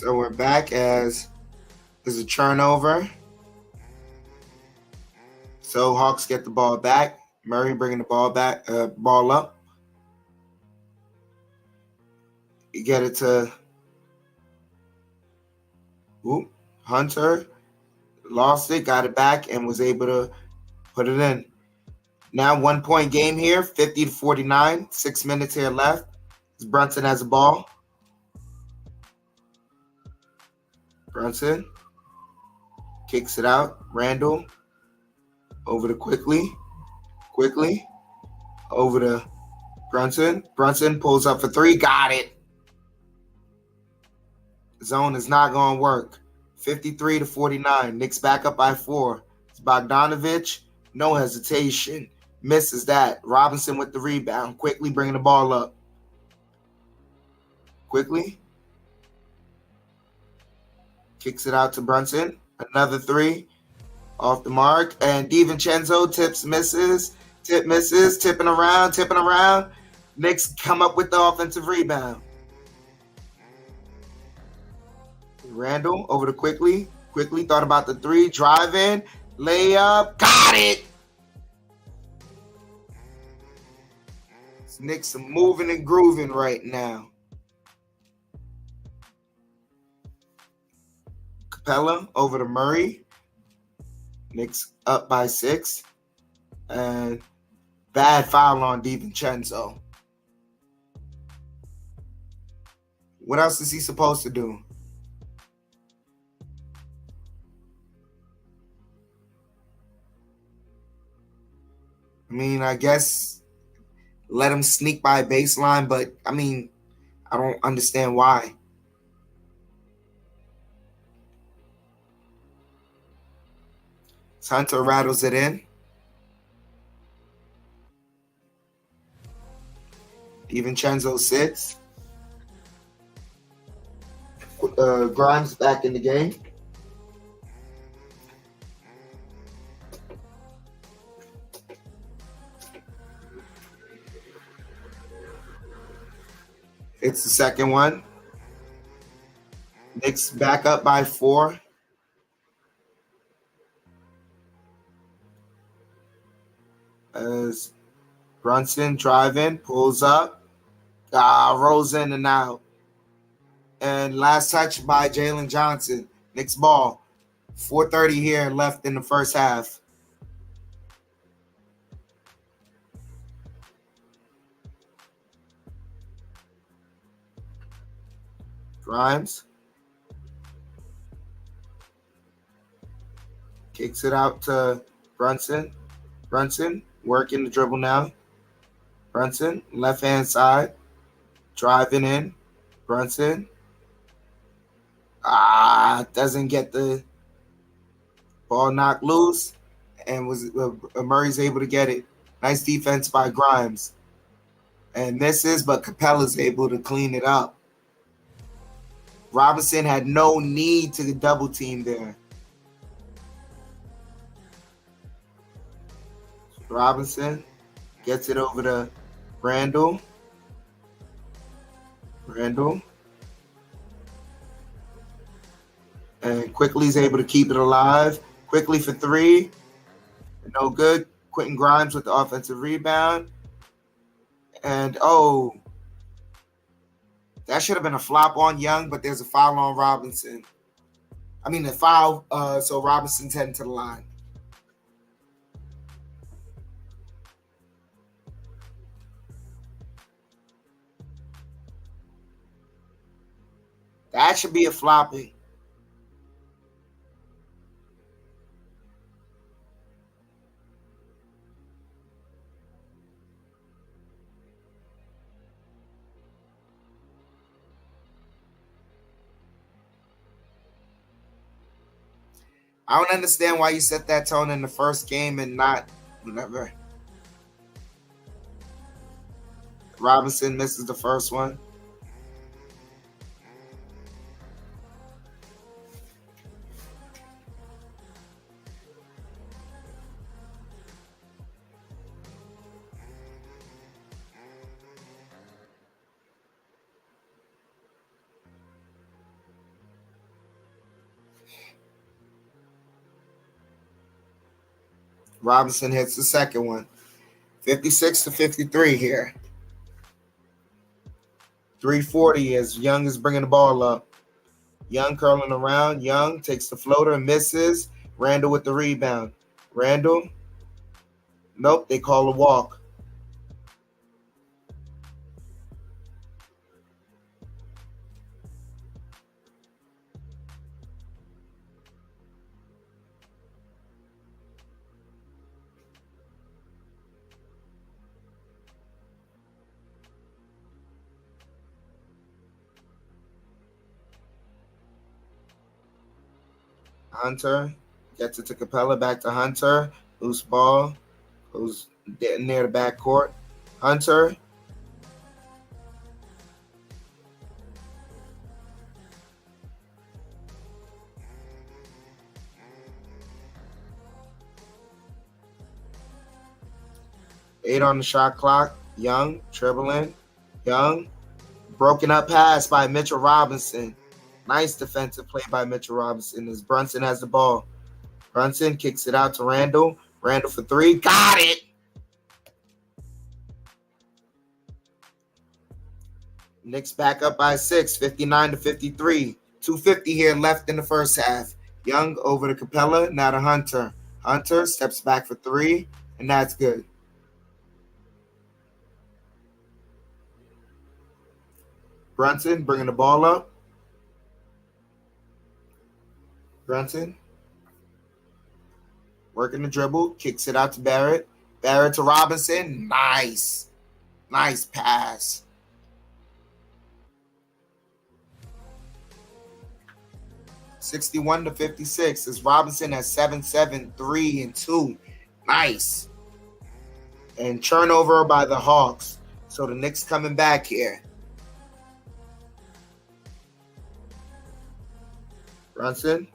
So we're back as there's a turnover. So Hawks get the ball back. Murray bringing the ball back, ball up. You get it to Hunter. Lost it, got it back, and was able to put it in. Now 1 point game here, 50-49. 6 minutes here left. Brunson has the ball. Brunson kicks it out. Randall over to Quickly. Over to Brunson. Brunson pulls up for three. Got it. Zone is not going to work. 53-49. Knicks back up by 4. It's Bogdanovich. No hesitation. Misses that. Robinson with the rebound. Quickly bringing the ball up. Quickly. Kicks it out to Brunson. Another three. Off the mark. And DiVincenzo tips, misses. Tip misses. Tipping around. Knicks come up with the offensive rebound. Randall over to Quickly. Quickly thought about the three. Drive in. Layup. Got it. Knicks are moving and grooving right now. Capella over to Murray. Knicks up by 6. And bad foul on DiVincenzo. What else is he supposed to do? I mean, I guess let him sneak by baseline, but I mean, I don't understand why. Hunter rattles it in. DiVincenzo sits. Grimes back in the game. It's the second one. Knicks back up by 4. As Brunson driving, pulls up, rolls in and out. And last touch by Jalen Johnson. Knicks ball. 4:30 here left in the first half. Grimes kicks it out to Brunson. Brunson working the dribble now. Brunson, left-hand side, driving in. Brunson. Doesn't get the ball knocked loose, and Murray's able to get it. Nice defense by Grimes. And misses, but Capella's able to clean it up. Robinson had no need to double team there. Robinson gets it over to Randall. And Quickly's able to keep it alive. Quickly for 3. No good. Quentin Grimes with the offensive rebound. And, that should have been a flop on Young, but there's a foul on Robinson. I mean, a foul, so Robinson's heading to the line. That should be a flopping. I don't understand why you set that tone in the first game and not whatever. Robinson misses the first one. Robinson hits the second one. 56-53 here. 3:40 as Young is bringing the ball up. Young curling around. Young takes the floater and misses. Randall with the rebound. Randall. Nope, they call a walk. Hunter gets it to Capella, back to Hunter. Loose ball. Goes near the backcourt. Hunter. Eight on the shot clock. Young dribbling. Young. Broken up pass by Mitchell Robinson. Nice defensive play by Mitchell Robinson as Brunson has the ball. Brunson kicks it out to Randall. Randall for 3. Got it! Knicks back up by 6, 59-53. 2:50 here left in the first half. Young over to Capella, now to Hunter. Hunter steps back for 3, and that's good. Brunson bringing the ball up. Brunson working the dribble, kicks it out to Barrett. Barrett to Robinson. Nice. Nice pass. (61-56) as Robinson has 7-7, 3 and 2. Nice. And turnover by the Hawks. So the Knicks coming back here. Brunson.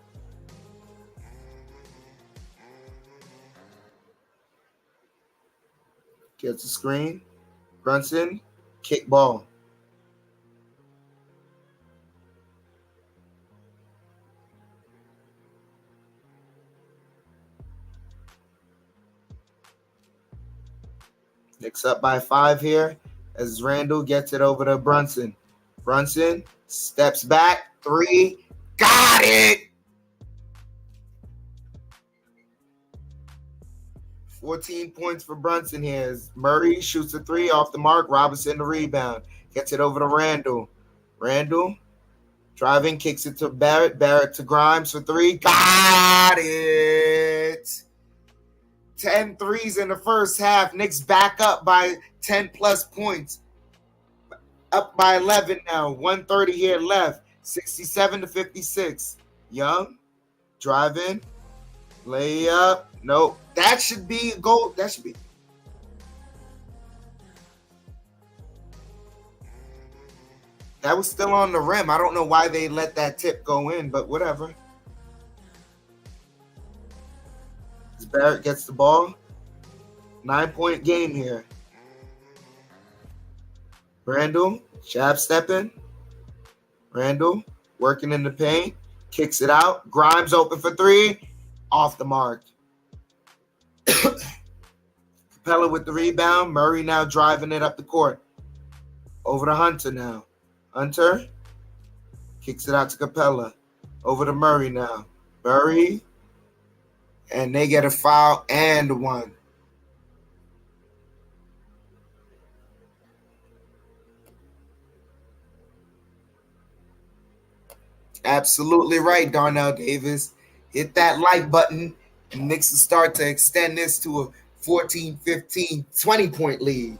Gets the screen. Brunson. Kick ball. Knicks up by 5 here as Randall gets it over to Brunson. Brunson steps back. 3. Got it! 14 points for Brunson here as Murray shoots a 3 off the mark. Robinson the rebound. Gets it over to Randall. Randall driving, kicks it to Barrett. Barrett to Grimes for 3. Got it! 10 threes in the first half. Knicks back up by 10 plus points. Up by 11 now. 1:30 here left. 67-56. Young driving. Layup. Nope. That should be a goal. That should be. That was still on the rim. I don't know why they let that tip go in, but whatever. As Barrett gets the ball. 9-point game here. Randall, jab stepping. Randall working in the paint. Kicks it out. Grimes open for 3. Off the mark. Capella with the rebound. Murray now driving it up the court. Over to Hunter now. Hunter kicks it out to Capella. Over to Murray now. Murray. And they get a foul and 1. Absolutely right, Darnell Davis. Hit that like button. And Knicks will start to extend this to a 14, 15, 20-point lead.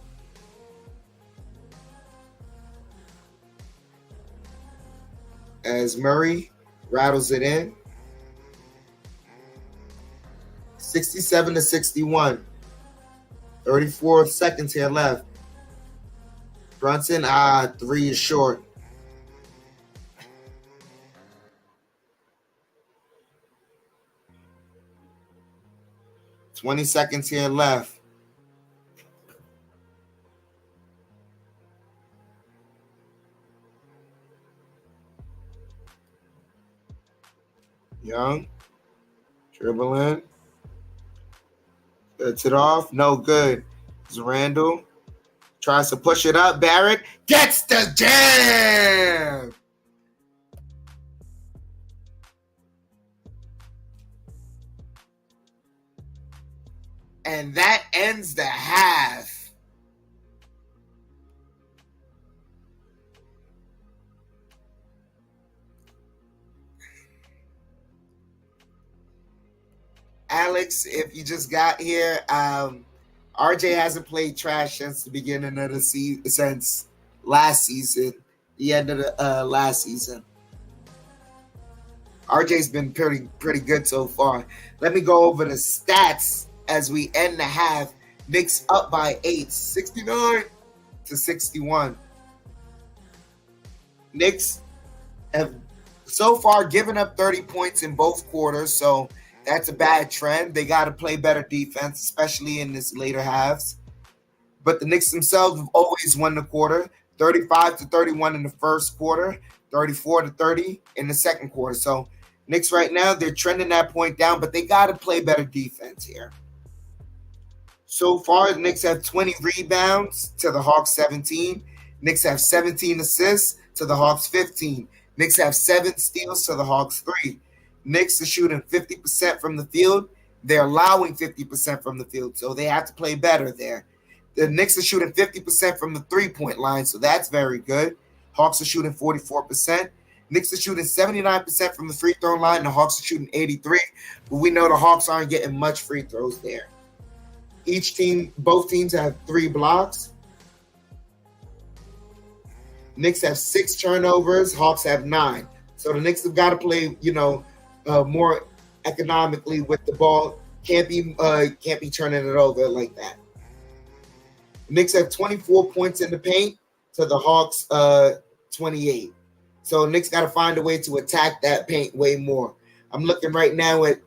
As Murray rattles it in. 67-61. 34 seconds here left. Brunson, 3 is short. $20 seconds here left. Young. Dribbling. Gets it off. No good. It's Randall. Tries to push it up. Barrett gets the jam. And that ends the half. Alex, if you just got here, RJ hasn't played trash since the beginning of the season, since last season, the end of the last season. RJ's been pretty good so far. Let me go over the stats as we end the half. Knicks up by 8, 69-61. Knicks have so far given up 30 points in both quarters, so that's a bad trend. They got to play better defense, especially in this later halves. But the Knicks themselves have always won the quarter, 35-31 in the first quarter, 34-30 in the second quarter. So Knicks right now, they're trending that point down, but they got to play better defense here. So far, the Knicks have 20 rebounds to the Hawks 17. Knicks have 17 assists to the Hawks 15. Knicks have 7 steals to the Hawks 3. Knicks are shooting 50% from the field. They're allowing 50% from the field, so they have to play better there. The Knicks are shooting 50% from the three-point line, so that's very good. Hawks are shooting 44%. Knicks are shooting 79% from the free throw line. The Hawks are shooting 83%, but we know the Hawks aren't getting much free throws there. Both teams have 3 blocks. Knicks have 6 turnovers. Hawks have 9. So the Knicks have got to play, more economically with the ball. Can't be turning it over like that. Knicks have 24 points in the paint to the Hawks 28. So Knicks got to find a way to attack that paint way more. I'm looking right now at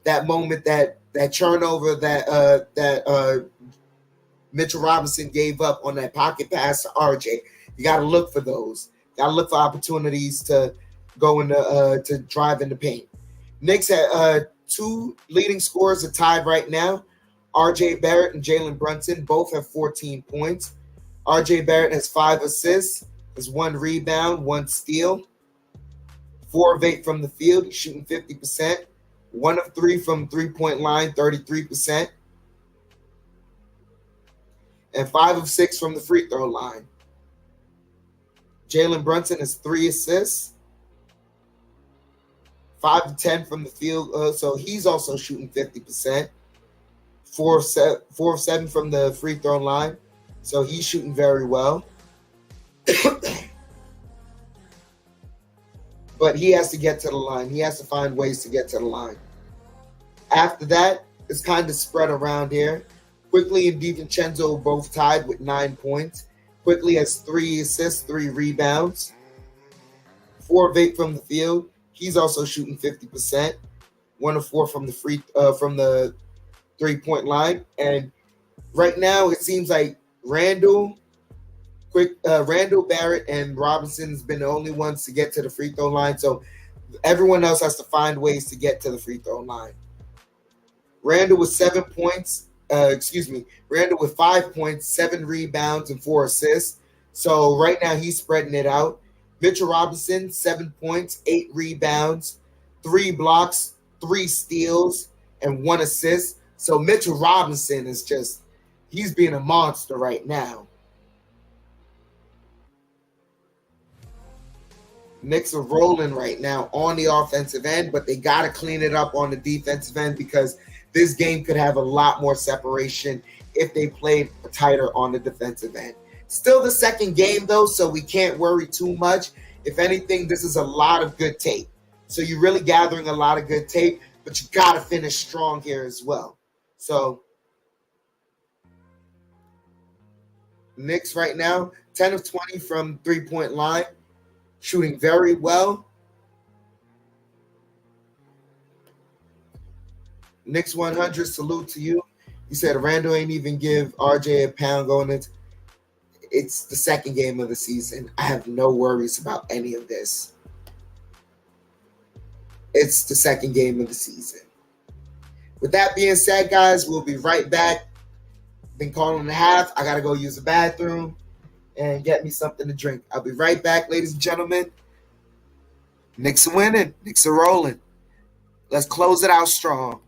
that moment that turnover that Mitchell Robinson gave up on that pocket pass to RJ. You got to look for those. Got to look for opportunities to go to drive in the paint. Knicks had 2 leading scorers are tied right now. RJ Barrett and Jalen Brunson both have 14 points. RJ Barrett has 5 assists, has 1 rebound, 1 steal, 4 of 8 from the field. He's shooting 50%. 1 of 3 from three-point line, 33%. And 5 of 6 from the free throw line. Jalen Brunson has 3 assists. 5 of 10 from the field, so he's also shooting 50%. 4 of 7 from the free throw line, so he's shooting very well. But he has to get to the line. He has to find ways to get to the line. After that, it's kind of spread around here. Quickly and DiVincenzo both tied with 9 points. Quickly has 3 assists, 3 rebounds. 4 of 8 from the field. He's also shooting 50%. 1 of 4 from the three-point line. And right now, it seems like Randall, Barrett, and Robinson's been the only ones to get to the free throw line. So everyone else has to find ways to get to the free throw line. Randall with 7 points. Randall with 5 points, 7 rebounds, and 4 assists. So right now he's spreading it out. Mitchell Robinson, 7 points, 8 rebounds, 3 blocks, 3 steals, and 1 assist. So Mitchell Robinson is he's being a monster right now. Knicks are rolling right now on the offensive end, but they got to clean it up on the defensive end because this game could have a lot more separation if they played tighter on the defensive end. Still the second game, though, so we can't worry too much. If anything, this is a lot of good tape. So you're really gathering a lot of good tape, but you got to finish strong here as well. So Knicks right now, 10 of 20 from three-point line, shooting very well. Knicks 100, salute to you. You said Randall ain't even give RJ a pound going into. It's the second game of the season. I have no worries about any of this. It's the second game of the season. With that being said, guys, we'll be right back. Been calling a half. I got to go use the bathroom and get me something to drink. I'll be right back, ladies and gentlemen. Knicks are winning. Knicks are rolling. Let's close it out strong.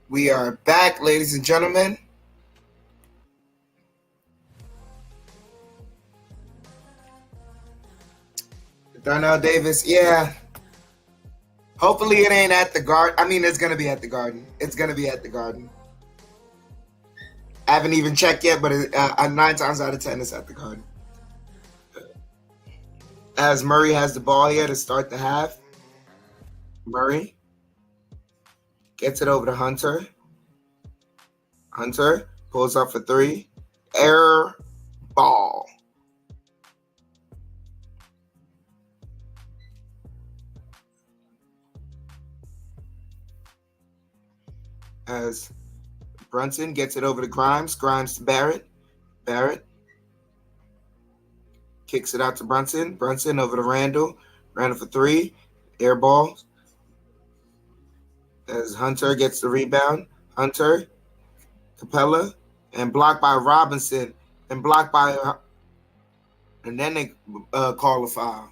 We are back, ladies and gentlemen. Darnell Davis, yeah. Hopefully it ain't at the Garden. I mean, it's going to be at the Garden. It's going to be at the Garden. I haven't even checked yet, but 9 times out of 10, it's at the Garden. As Murray has the ball here to start the half. Murray gets it over to Hunter. Hunter pulls up for 3. Air ball. As Brunson gets it over to Grimes. Grimes to Barrett. Barrett kicks it out to Brunson. Brunson over to Randall. Randall for 3. Air ball. As Hunter gets the rebound. Hunter, Capella, and blocked by Robinson. And blocked by... and then they call a foul.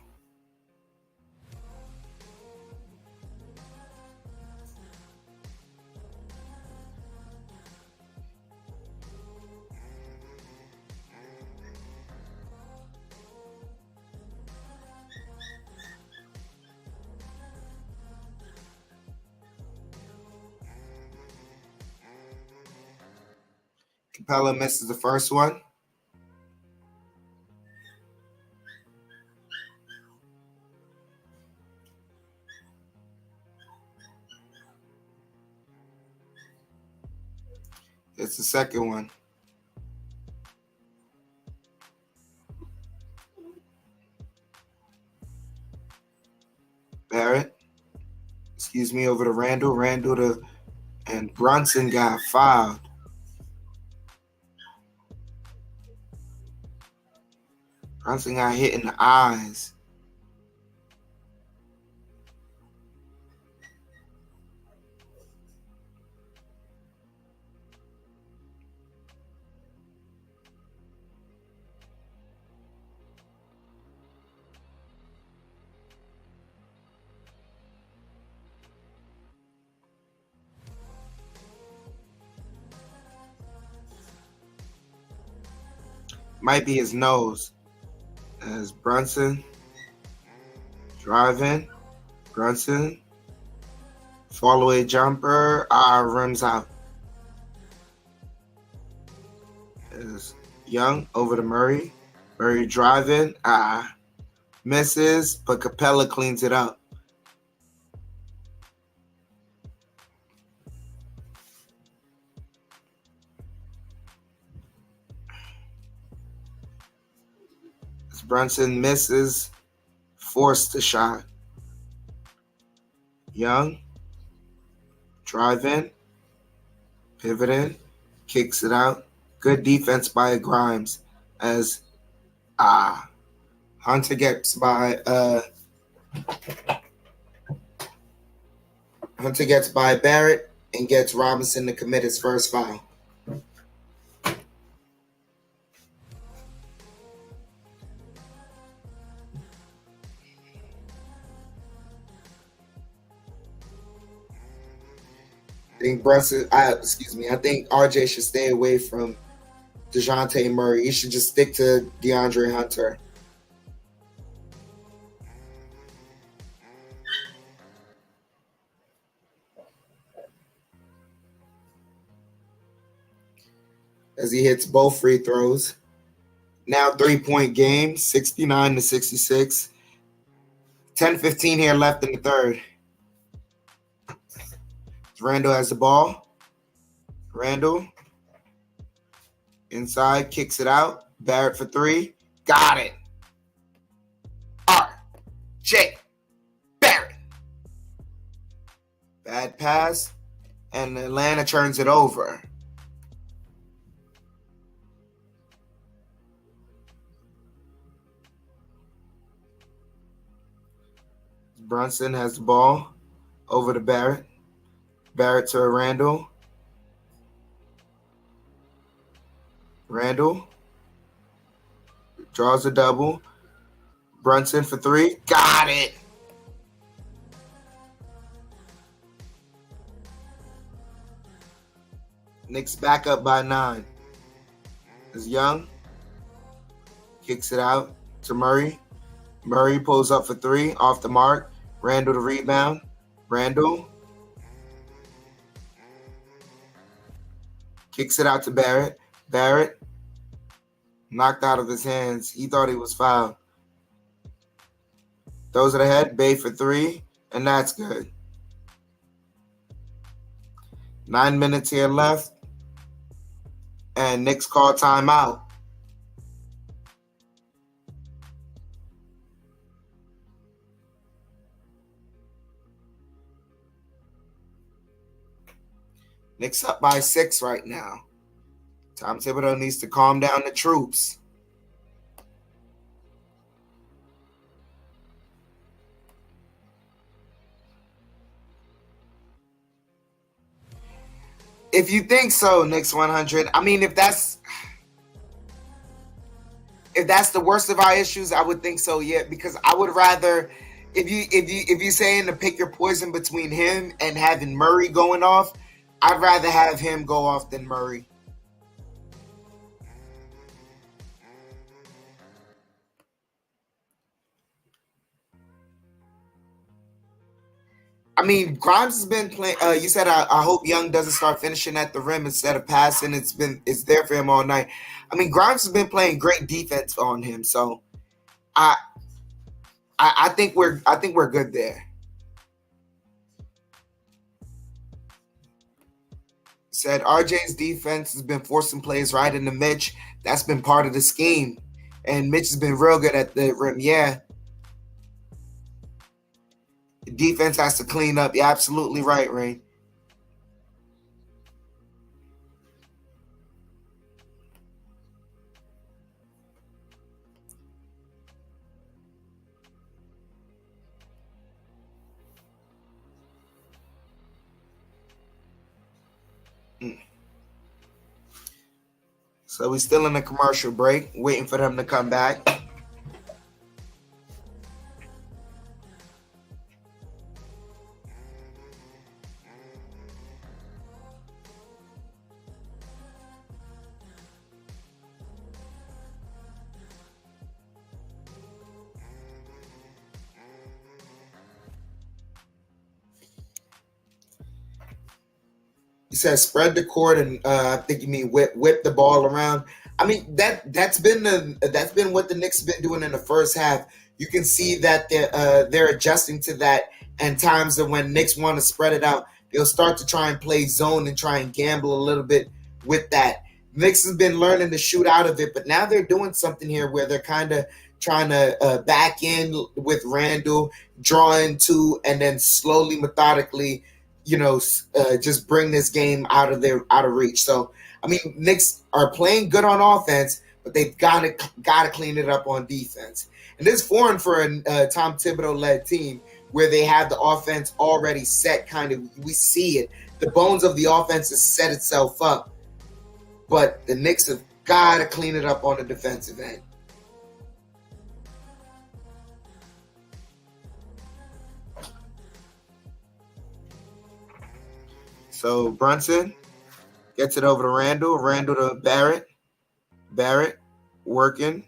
Capella misses the first one. It's the second one. Barrett, excuse me, over to Randall. Randall to, and Brunson got fouled. Brunson got hit in the eyes. Might be his nose. As Brunson driving, Brunson fall away jumper, runs out. As Young over to Murray, Murray driving, Misses, but Capella cleans it up. As Brunson misses, forced the shot. Young, drive in, pivot in, kicks it out. Good defense by Grimes as Hunter gets by Barrett and gets Robinson to commit his first foul. I think RJ should stay away from DeJounte Murray. He should just stick to DeAndre Hunter. As he hits both free throws. Now 3-point game, 69-66. 10-15 here left in the third. Randall has the ball. Randall inside, kicks it out. Barrett for three. Got it. R.J. Barrett. Bad pass. And Atlanta turns it over. Brunson has the ball over to Barrett. Barrett to Randall. Randall draws a double. Brunson for three. Got it. Knicks back up by 9. As Young kicks it out to Murray. Murray pulls up for three. Off the mark. Randall to rebound. Randall kicks it out to Barrett. Barrett knocked out of his hands. He thought he was fouled. Throws it ahead. Bay for three. And that's good. 9 minutes here left. And Knicks call timeout. Knicks up by 6 right now. Tom Thibodeau needs to calm down the troops. If you think so, Knicks 100. I mean, if that's the worst of our issues, I would think so. Yeah, because I would rather, if you're saying to pick your poison between him and having Murray going off, I'd rather have him go off than Murray. I mean, Grimes has been playing. You said I hope Young doesn't start finishing at the rim instead of passing. It's there for him all night. I mean, Grimes has been playing great defense on him, so I think we're good there. Said RJ's defense has been forcing plays right into Mitch. That's been part of the scheme, and Mitch has been real good at the rim. Yeah. The defense has to clean up. You're absolutely right, Ray. So we're still in a commercial break, waiting for them to come back. He says spread the court, and I think you mean whip the ball around. I mean that's been what the Knicks have been doing in the first half. You can see that they're adjusting to that. And times that when Knicks want to spread it out, they'll start to try and play zone and try and gamble a little bit with that. Knicks has been learning to shoot out of it, but now they're doing something here where they're kind of trying to back in with Randall, draw into, and then slowly, methodically, just bring this game out of reach. So, I mean, Knicks are playing good on offense, but they've got to clean it up on defense. And this is foreign for a Tom Thibodeau-led team where they have the offense already set. Kind of, we see it. The bones of the offense has set itself up, but the Knicks have got to clean it up on the defensive end. So Brunson gets it over to Randall. Randall to Barrett. Barrett working.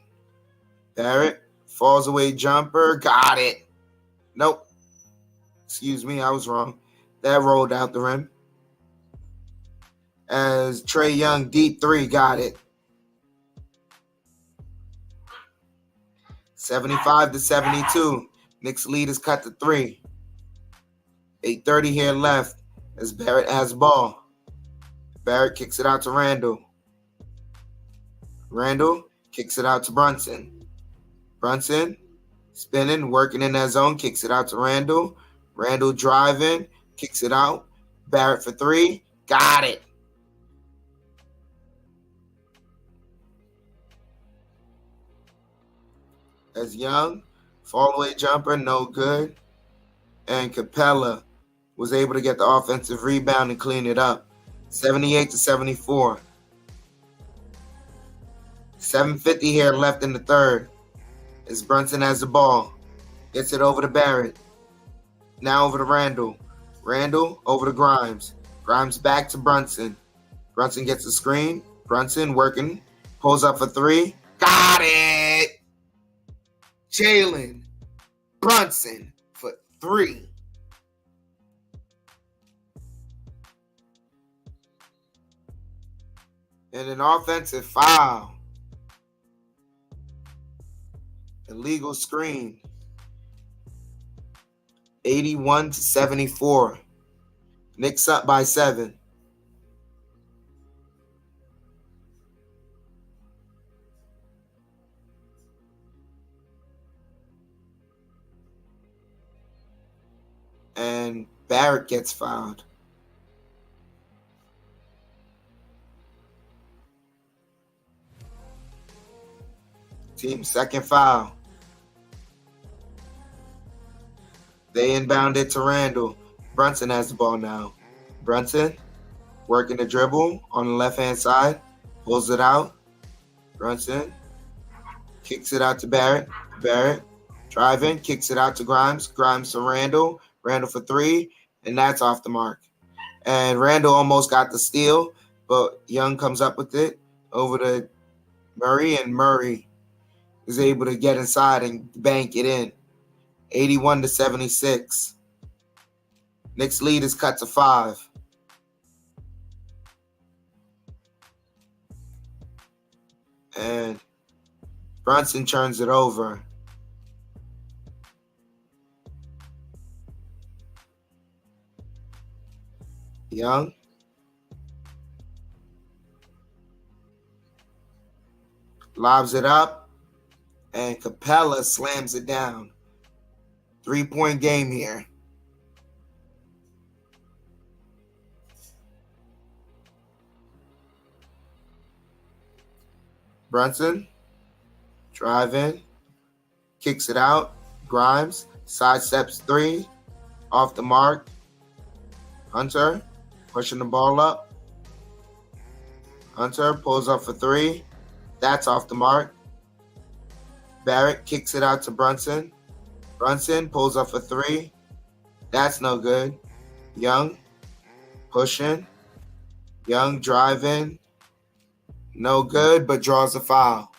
Barrett falls away jumper. Got it. Nope. Excuse me, I was wrong. That rolled out the rim. As Trae Young, deep three. Got it. 75-72. Knicks lead is cut to 3. 8:30 here left as Barrett has ball. Barrett kicks it out to Randall. Randall kicks it out to Brunson. Brunson spinning, working in that zone, kicks it out to Randall. Randall driving, kicks it out. Barrett for 3. Got it. As Young, fall away jumper, no good. And Capella was able to get the offensive rebound and clean it up. 78-74. 7:50 here left in the third. As Brunson has the ball. Gets it over to Barrett. Now over to Randall. Randall over to Grimes. Grimes back to Brunson. Brunson gets the screen. Brunson working. Pulls up for 3. Got it! Jalen Brunson for 3. And an offensive foul. Illegal screen. 81-74. Knicks up by 7. And Barrett gets fouled. Team second foul. They inbound it to Randall. Brunson has the ball now. Brunson working the dribble on the left-hand side. Pulls it out. Brunson kicks it out to Barrett. Barrett driving, kicks it out to Grimes. Grimes to Randall. Randall for 3, and that's off the mark. And Randall almost got the steal, but Young comes up with it over to Murray, and Murray is able to get inside and bank it in. 81-76. Knicks lead is cut to 5. And Brunson turns it over. Young. Lobs it up. And Capella slams it down. 3-point game here. Brunson. Driving. Kicks it out. Grimes. Sidesteps 3. Off the mark. Hunter. Pushing the ball up. Hunter pulls up for 3. That's off the mark. Barrett kicks it out to Brunson. Brunson pulls up for 3. That's no good. Young pushing. Young driving. No good, but draws a foul.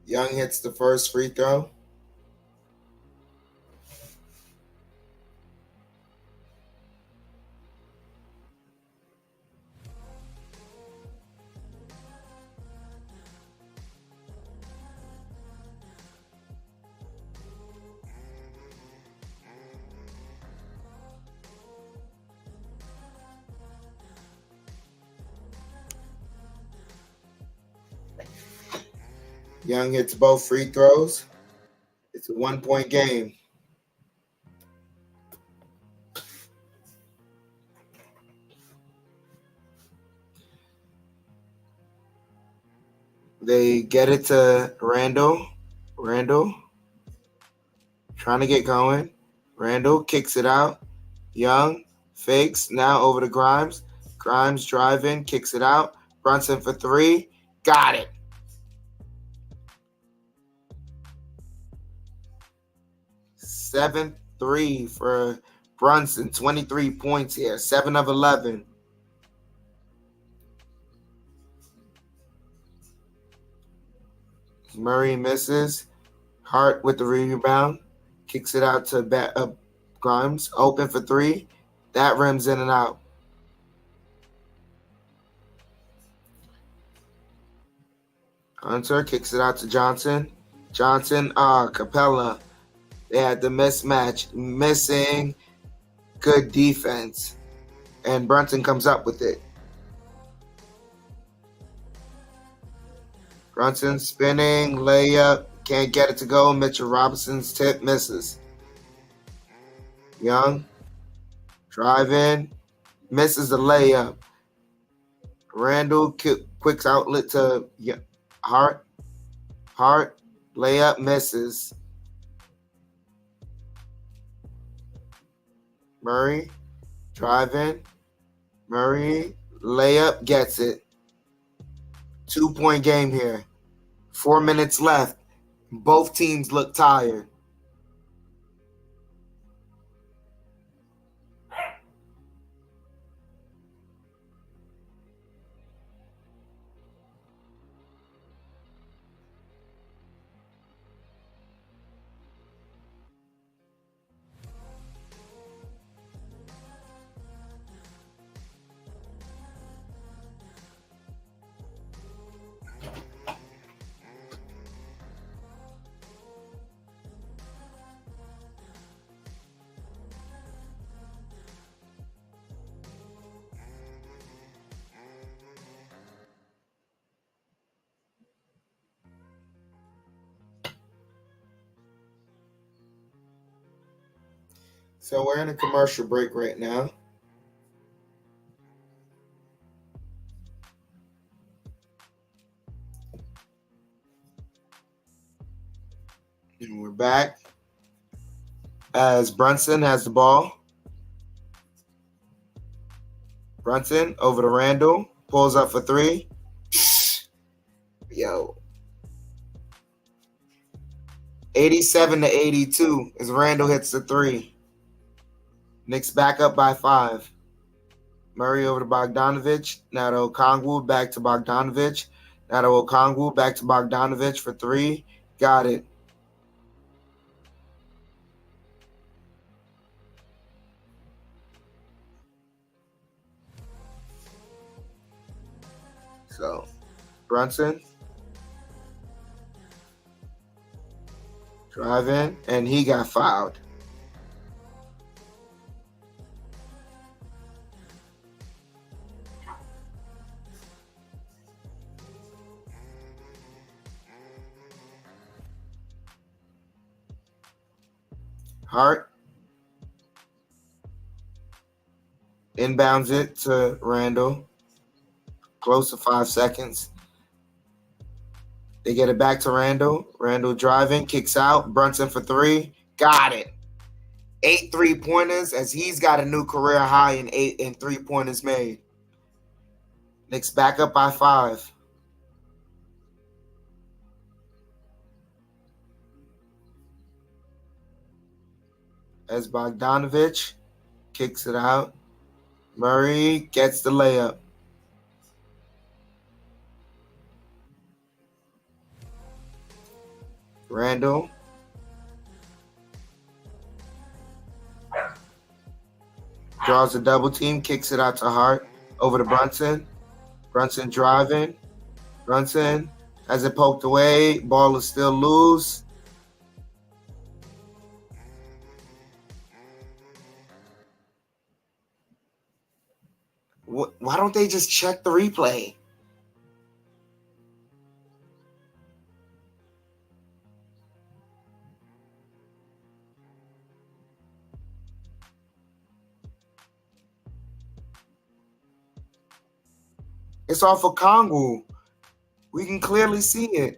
Young hits the first free throw. Young hits both free throws. It's a 1-point game. They get it to Randall. Randall trying to get going. Randall kicks it out. Young fakes. Now over to Grimes. Grimes driving, kicks it out. Brunson for three. Got it. Seven three for Brunson. 23 points here. 7 of 11. Murray misses. Hart with the rebound. Kicks it out to Grimes. Open for three. That rims in and out. Hunter kicks it out to Johnson. Johnson, Capella. They had the mismatch. Missing good defense. And Brunson comes up with it. Brunson spinning, layup, can't get it to go. Mitchell Robinson's tip misses. Young, driving, misses the layup. Randall, quick outlet to Hart. Hart, layup, misses. Murray, driving. Murray, layup, gets it. 2-point game here. 4 minutes left. Both teams look tired. So we're in a commercial break right now. And we're back as Brunson has the ball. Brunson over to Randall. Pulls up for three. Yo. 87-82 as Randall hits the three. Knicks back up by 5. Murray over to Bogdanovich. Now to Okongwu. Back to Bogdanovich. Now to Okongwu. Back to Bogdanovich for 3. Got it. So, Brunson. Driving. And he got fouled. Hart inbounds it to Randall. Close to 5 seconds. They get it back to Randall. Randall driving, kicks out. Brunson for 3. Got it. 8 3-pointers as he's got a new career high in 3-pointers made. Knicks back up by 5. As Bogdanovich kicks it out. Murray gets the layup. Randall. Draws a double team, kicks it out to Hart. Over to Brunson. Brunson driving. Brunson has it poked away. Ball is still loose. Why don't they just check the replay? It's off of Kongu. We can clearly see it.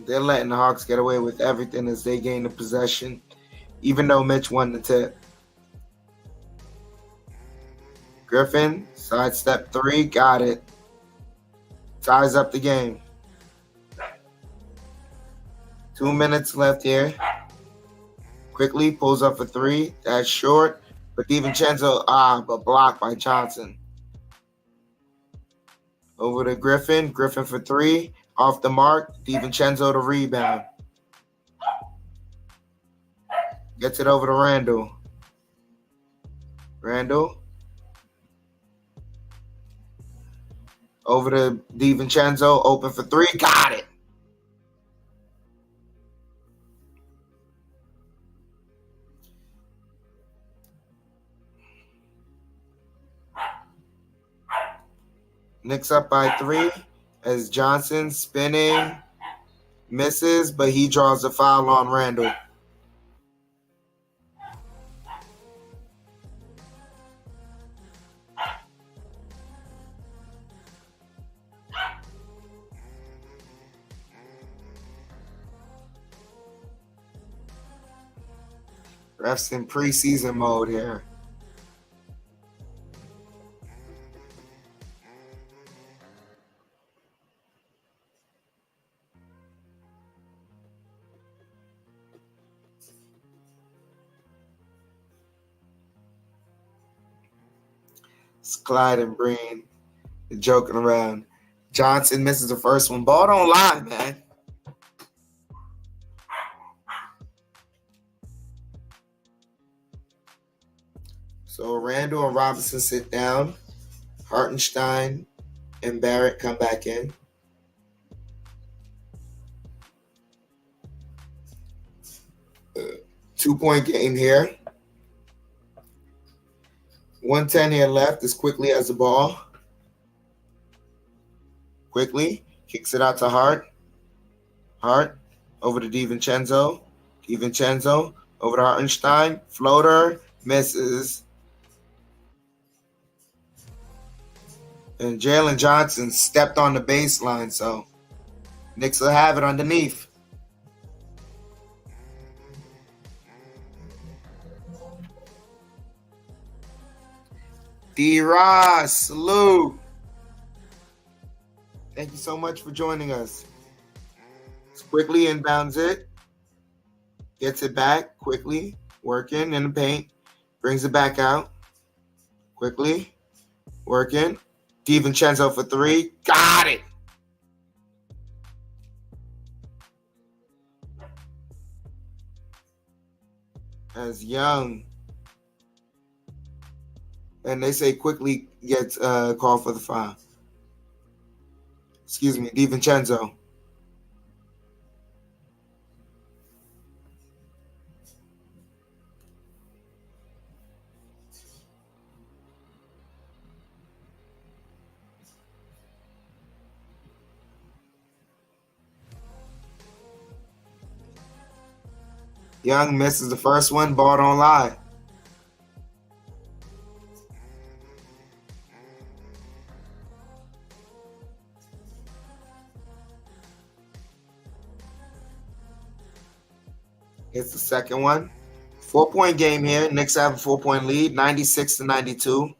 They're letting the Hawks get away with everything as they gain the possession, even though Mitch won the tip. Griffin, sidestep 3, got it. Ties up the game. 2 minutes left here. Quickly pulls up for 3. That's short. But DiVincenzo, but blocked by Johnson. Over to Griffin. Griffin for 3. Off the mark. DiVincenzo to rebound. Gets it over to Randall. Randall. Over to DiVincenzo. Open for 3. Got it. Knicks up by 3 as Johnson spinning, misses, but he draws a foul on Randall. Refs in preseason mode here. It's Clyde and Breen joking around. Johnson misses the first one. Ball don't lie, man. So Randall and Robinson sit down. Hartenstein and Barrett come back in. Two-point game here. 1:10 here left. As Quickly has the ball. Quickly kicks it out to Hart. Hart over to DiVincenzo. DiVincenzo over to Hartenstein. Floater misses. And Jalen Johnson stepped on the baseline, so Knicks will have it underneath. D-Ross, salute. Thank you so much for joining us. Quickly inbounds it. Gets it back quickly. Working in the paint. Brings it back out. Quickly. Working. DiVincenzo for 3. Got it. As Young. And they say Quickly gets called for the foul. Excuse me, DiVincenzo. Young misses the first one. Ball don't lie. the second one. 4-point game here. Knicks have a 4-point lead, 96-92.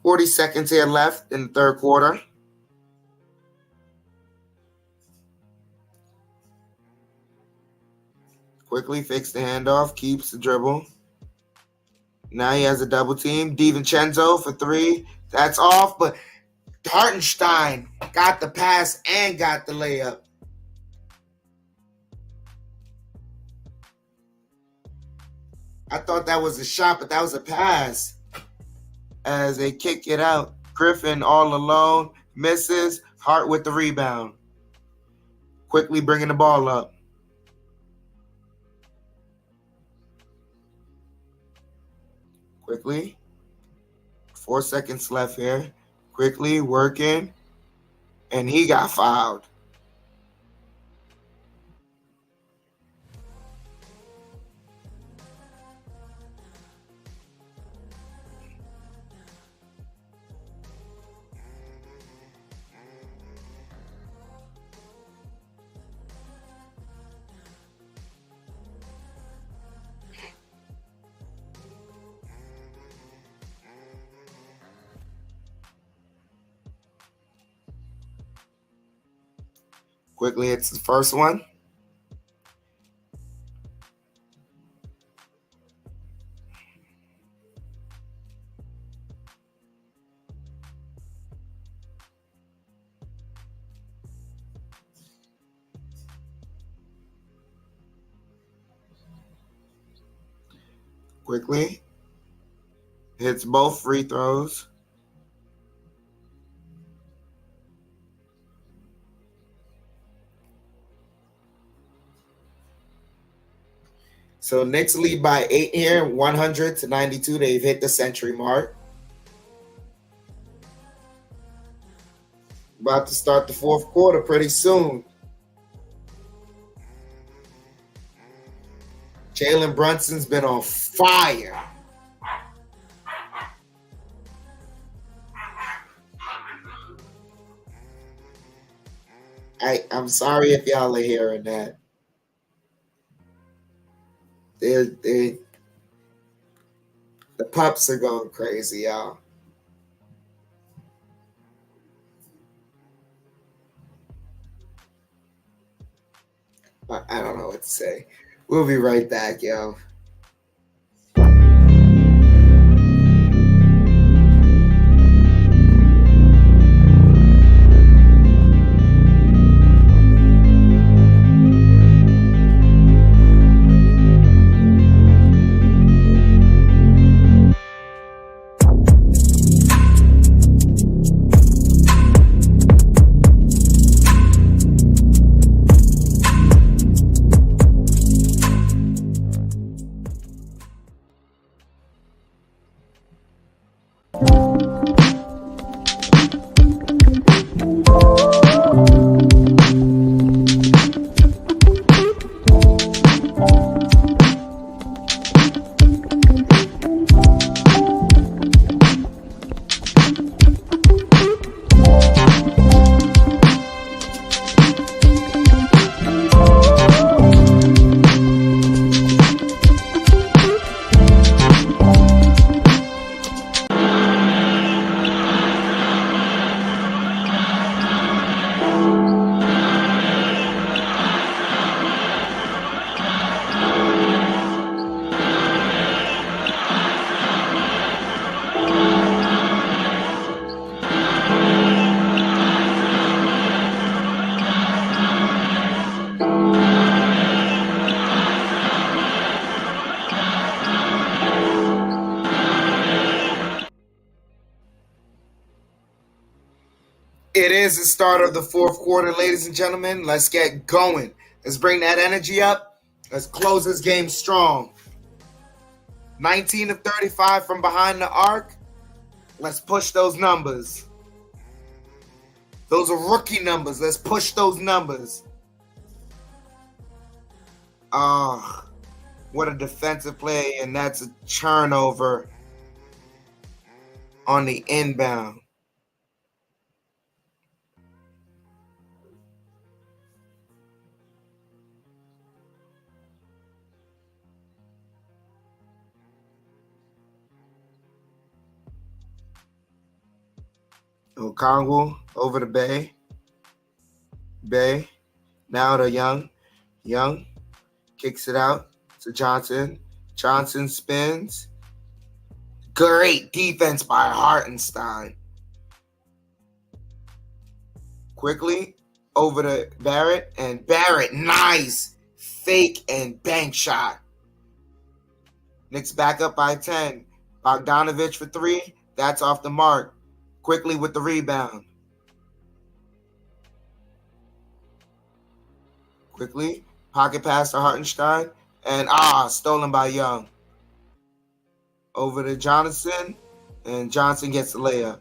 40 seconds here left in the third quarter. Quickly fakes the handoff, keeps the dribble. Now he has a double team. DiVincenzo for three. That's off, but Hartenstein got the pass and got the layup. I thought that was a shot, but that was a pass. As they kick it out, Griffin all alone, misses. Hart with the rebound. Quickly bringing the ball up. Quickly. 4 seconds left here. Quickly working. And he got fouled. Quickly, it's the first one. Quickly. Hits both free throws. So Knicks lead by 8 here, 100-92. They've hit the century mark. About to start the fourth quarter pretty soon. Jalen Brunson's been on fire. I'm sorry if y'all are hearing that. The pups are going crazy, y'all. I don't know what to say. We'll be right back, yo. It is the start of the fourth quarter, ladies and gentlemen. Let's get going. Let's bring that energy up. Let's close this game strong. 19 of 35 from behind the arc. Let's push those numbers. Those are rookie numbers. Let's push those numbers. What a defensive play, and that's a turnover on the inbound. Okongwu over to Bay. Bay. Now to Young. Young kicks it out to Johnson. Johnson spins. Great defense by Hartenstein. Quickly over to Barrett. And Barrett, nice fake and bank shot. Knicks back up by 10. Bogdanovich for 3. That's off the mark. Quickly with the rebound. Quickly. Pocket pass to Hartenstein. And stolen by Young. Over to Johnson. And Johnson gets the layup.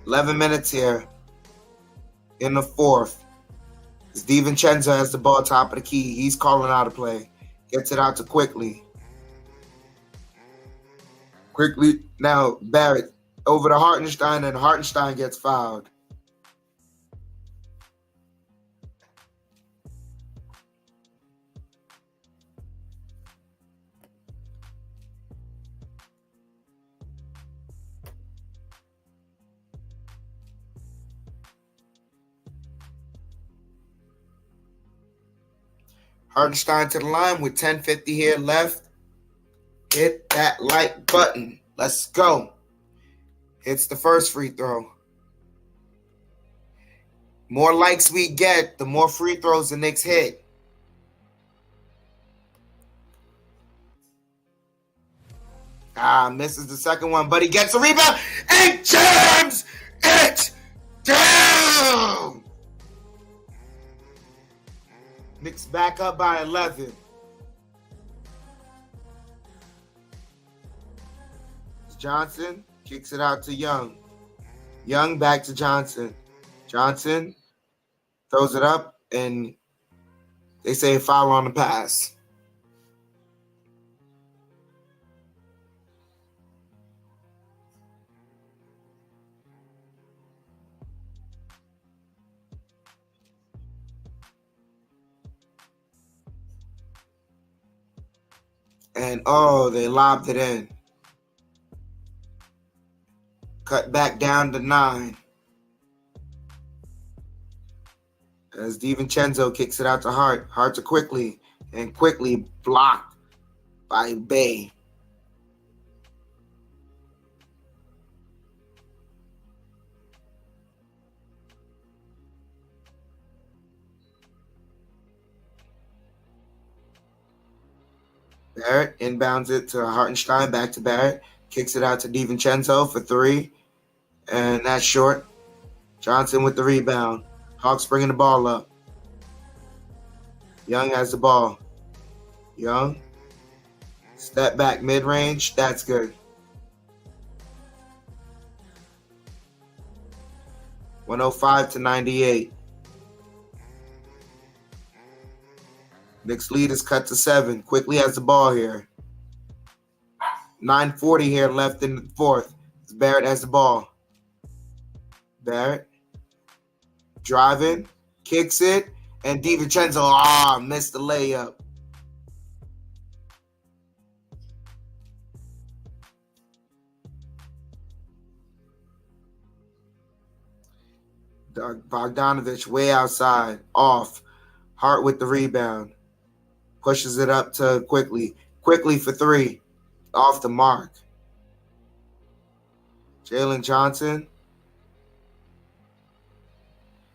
"11 minutes here in the fourth. DiVincenzo has the ball top of the key. He's calling out a play. Gets it out to Quickly. Quickly now Barrett over to Hartenstein, and Hartenstein gets fouled. Hartenstein to the line with 10:50 here left. Hit that like button. Let's go. Hits the first free throw. More likes we get, the more free throws the Knicks hit. Misses the second one, but he gets a rebound and jams it down. Knicks back up by 11. Johnson kicks it out to Young. Young back to Johnson. Johnson throws it up, and they say a foul on the pass. And they lobbed it in. Cut back down to 9. As DiVincenzo kicks it out to Hart. Hart to Quickly. And Quickly blocked by Bay. Barrett inbounds it to Hartenstein. Back to Barrett. Kicks it out to DiVincenzo for 3. And that's short. Johnson with the rebound. Hawks bringing the ball up. Young has the ball. Young. Step back mid-range. That's good. 105 to 98. Knicks lead is cut to 7. Quickly has the ball here. 9:40 here left in the fourth. Barrett has the ball. Barrett driving, kicks it, and DiVincenzo missed the layup. Bogdanovich way outside, off. Hart with the rebound. Pushes it up to Quickly. Quickly for 3. Off the mark. Jalen Johnson.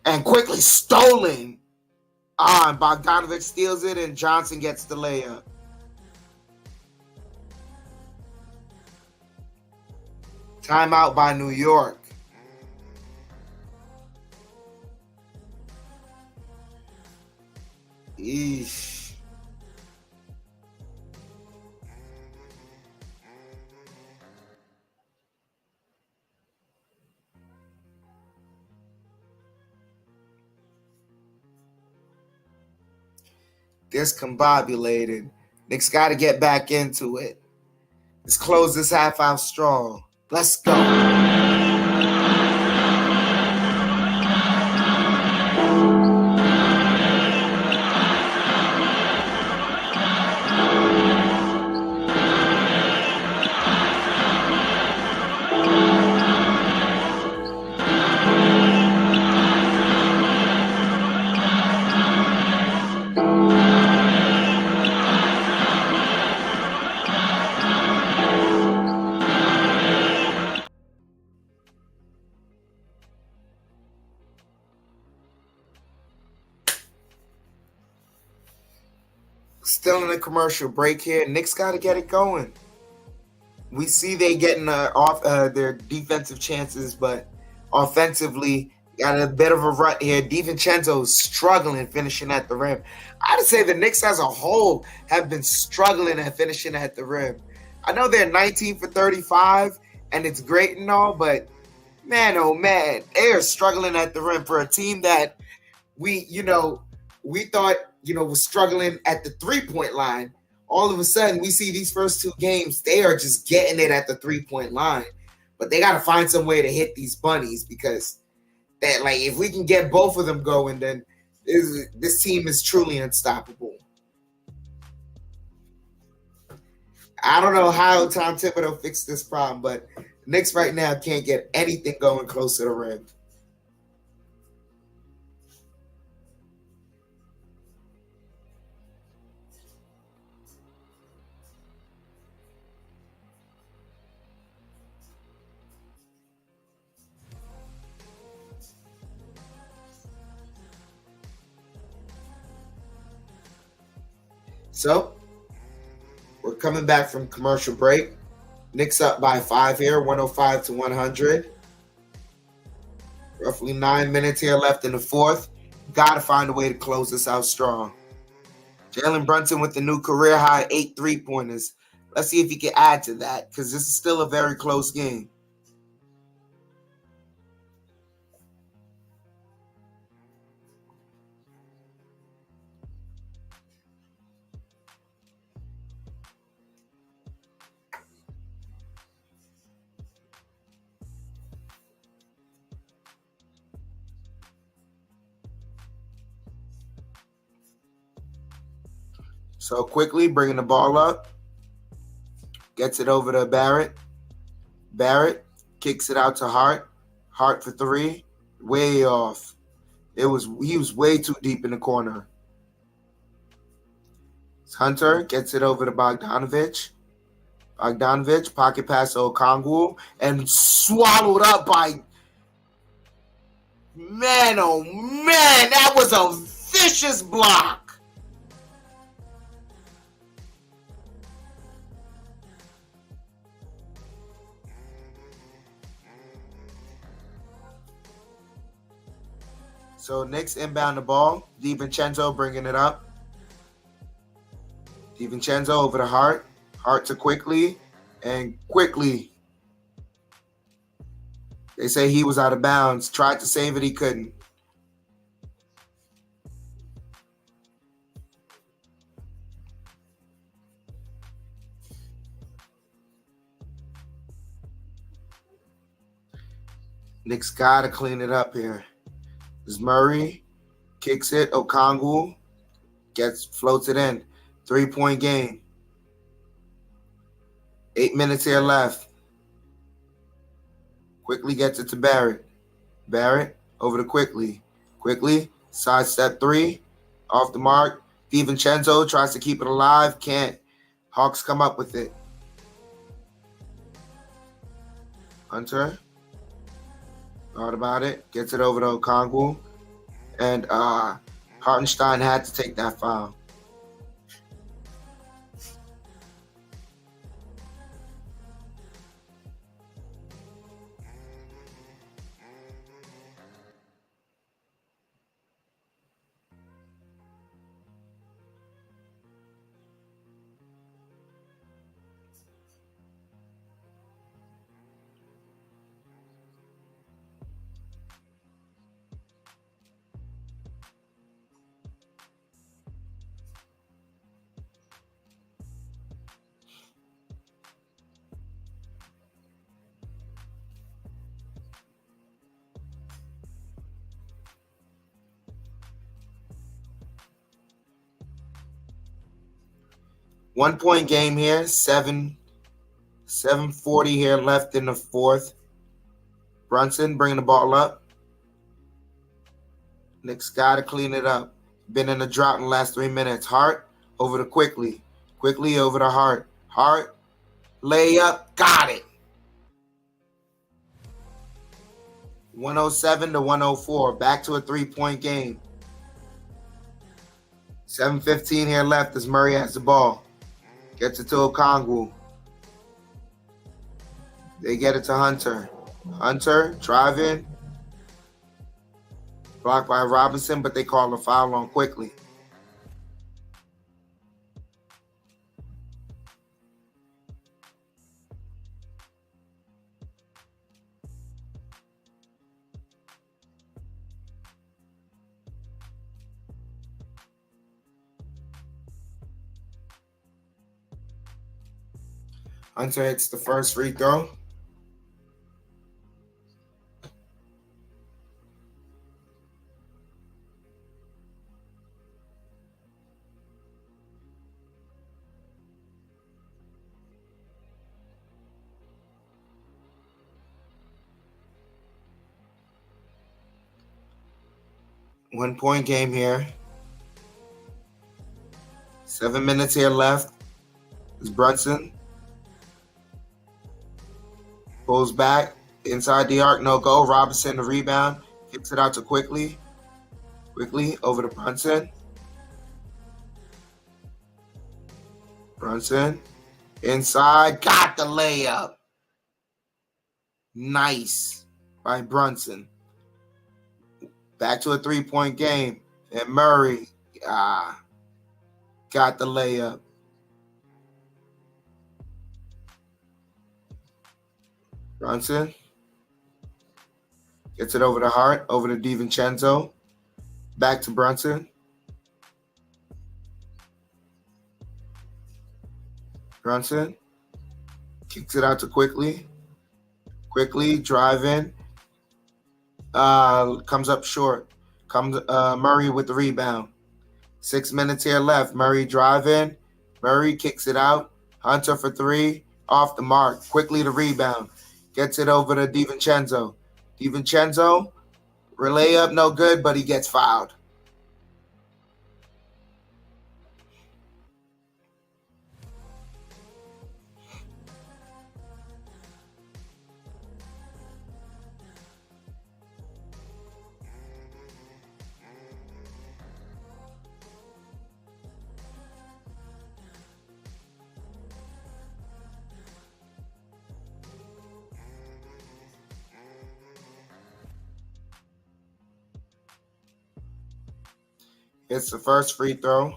And Quickly stolen. And Bogdanovich steals it, and Johnson gets the layup. Timeout by New York. Eesh. Discombobulated. Knicks got to get back into it. Let's close this half out strong. Let's go. Still in a commercial break here. Knicks got to get it going. We see they getting off their defensive chances, but offensively got a bit of a rut here. DiVincenzo's struggling finishing at the rim. I'd say the Knicks as a whole have been struggling at finishing at the rim. I know they're 19 for 35, and it's great and all, but man, oh man, they are struggling at the rim for a team that we thought, was struggling at the three-point line. All of a sudden, we see these first two games, they are just getting it at the three-point line. But they got to find some way to hit these bunnies because if we can get both of them going, then this team is truly unstoppable. I don't know how Tom Thibodeau fixed this problem, but the Knicks right now can't get anything going close to the rim. So, we're coming back from commercial break. Knicks up by 5 here, 105 to 100. Roughly 9 minutes here left in the fourth. Got to find a way to close this out strong. Jalen Brunson with the new career high 8 3-pointers. Let's see if he can add to that because this is still a very close game. So quickly bringing the ball up. Gets it over to Barrett. Barrett kicks it out to Hart. Hart for 3. Way off. He was way too deep in the corner. Hunter gets it over to Bogdanovich. Bogdanovich, pocket pass to Okongwu, and swallowed up by... Man, oh man, that was a vicious block. So Knicks inbound the ball. DiVincenzo bringing it up. DiVincenzo over to Hart. Hart to Quickly. And Quickly. They say he was out of bounds. Tried to save it. He couldn't. Knicks got to clean it up here. As Murray kicks it, Okongwu floats it in. 3-point game. 8 minutes here left. Quickly gets it to Barrett. Barrett over to Quickly. Quickly, sidestep 3. Off the mark. DiVincenzo tries to keep it alive. Can't. Hawks come up with it. Hunter. Thought about it. Gets it over to Okongwu. And Hartenstein had to take that foul. One-point game here, 7:40 here left in the fourth. Brunson bringing the ball up. Knicks got to clean it up. Been in a drought in the last 3 minutes. Hart over to Quickly. Quickly over to Hart. Hart, layup, got it. 107 to 104. Back to a 3-point game. 7:15 here left as Murray has the ball. Gets it to Okongwu. They get it to Hunter. Hunter driving. Blocked by Robinson, but they call a foul on quickly. Hunter hits the first free throw. One-point game here. 7 minutes here left. It's Brunson. Pulls back. Inside the arc, no go. Robinson, the rebound. Kicks it out to Quickly. Quickly over to Brunson. Brunson. Inside. Got the layup. Nice by Brunson. Back to a 3-point game. And Murray got the layup. Brunson gets it over to Hart, over to DiVincenzo. Back to Brunson. Brunson kicks it out to Quickly. Quickly driving. Comes up short. Comes Murray with the rebound. 6 minutes here left. Murray driving. Murray kicks it out. Hunter for three. Off the mark. Quickly the rebound. Gets it over to DiVincenzo. DiVincenzo, relay up, no good, but he gets fouled. It's the first free throw.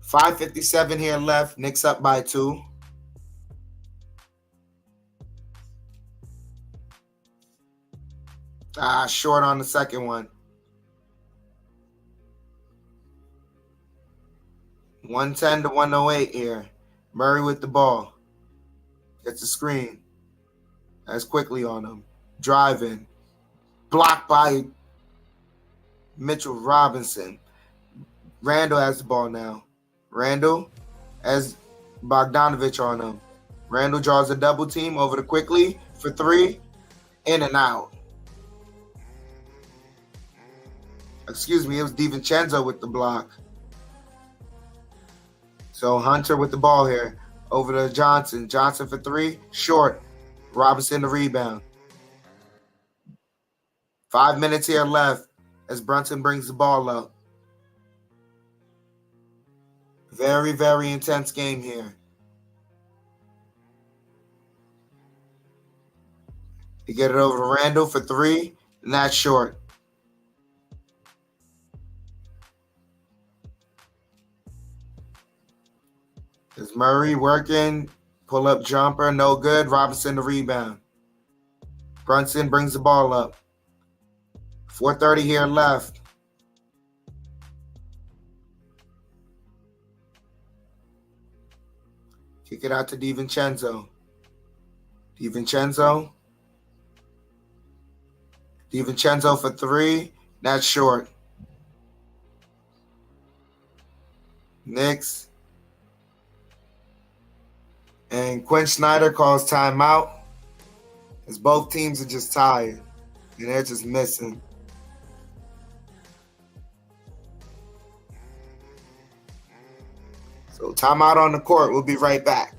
.557 here left. Knicks up by 2. Short on the second one. 110 to 108 here. Murray with the ball. Gets a screen. As Quickly on him. Driving. Blocked by Mitchell Robinson. Randall has the ball now. Randall has Bogdanovich on him. Randall draws a double team over to Quickly for 3. In and out. Excuse me, it was DiVincenzo with the block. So Hunter with the ball here. Over to Johnson. Johnson for 3. Short. Robinson the rebound. 5 minutes here left as Brunson brings the ball up. Very, very intense game here. You get it over to Randall for 3, and that's short. There's Murray working. Pull-up jumper, no good. Robinson the rebound. Brunson brings the ball up. 4:30 here left. Kick it out to DiVincenzo. DiVincenzo for 3. That's short. Knicks. And Quinn Snyder calls timeout as both teams are just tired and they're just missing. So timeout on the court. We'll be right back.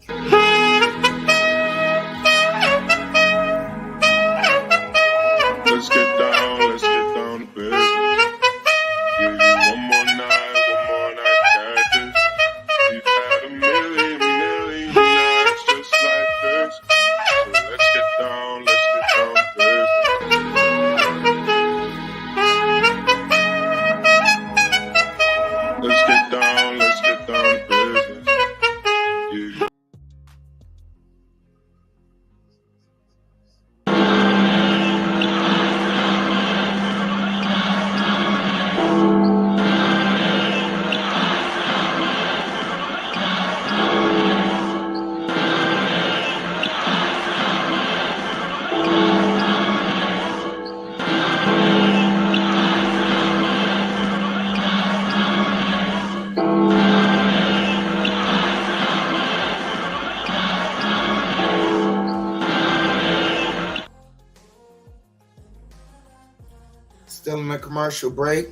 a commercial break.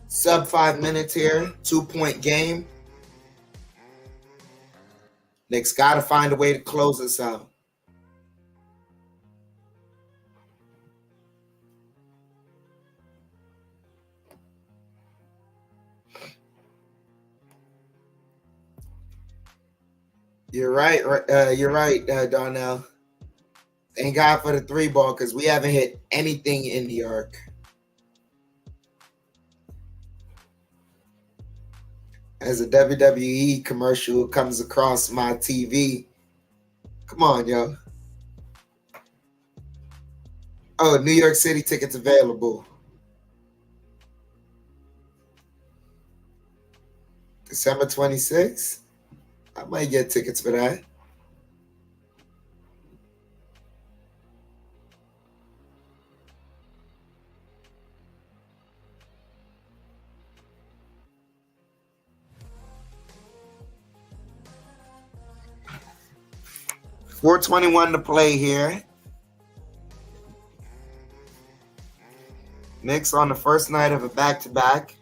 Sub 5 minutes here. 2-point game. Knicks got to find a way to close this out. You're right, Darnell. Thank God for the 3-ball because we haven't hit anything in the arc. As a WWE commercial comes across my TV. Come on, yo. Oh, New York City tickets available. December 26th. I might get tickets for that. $4:21 to play here. Knicks on the first night of a back-to-back.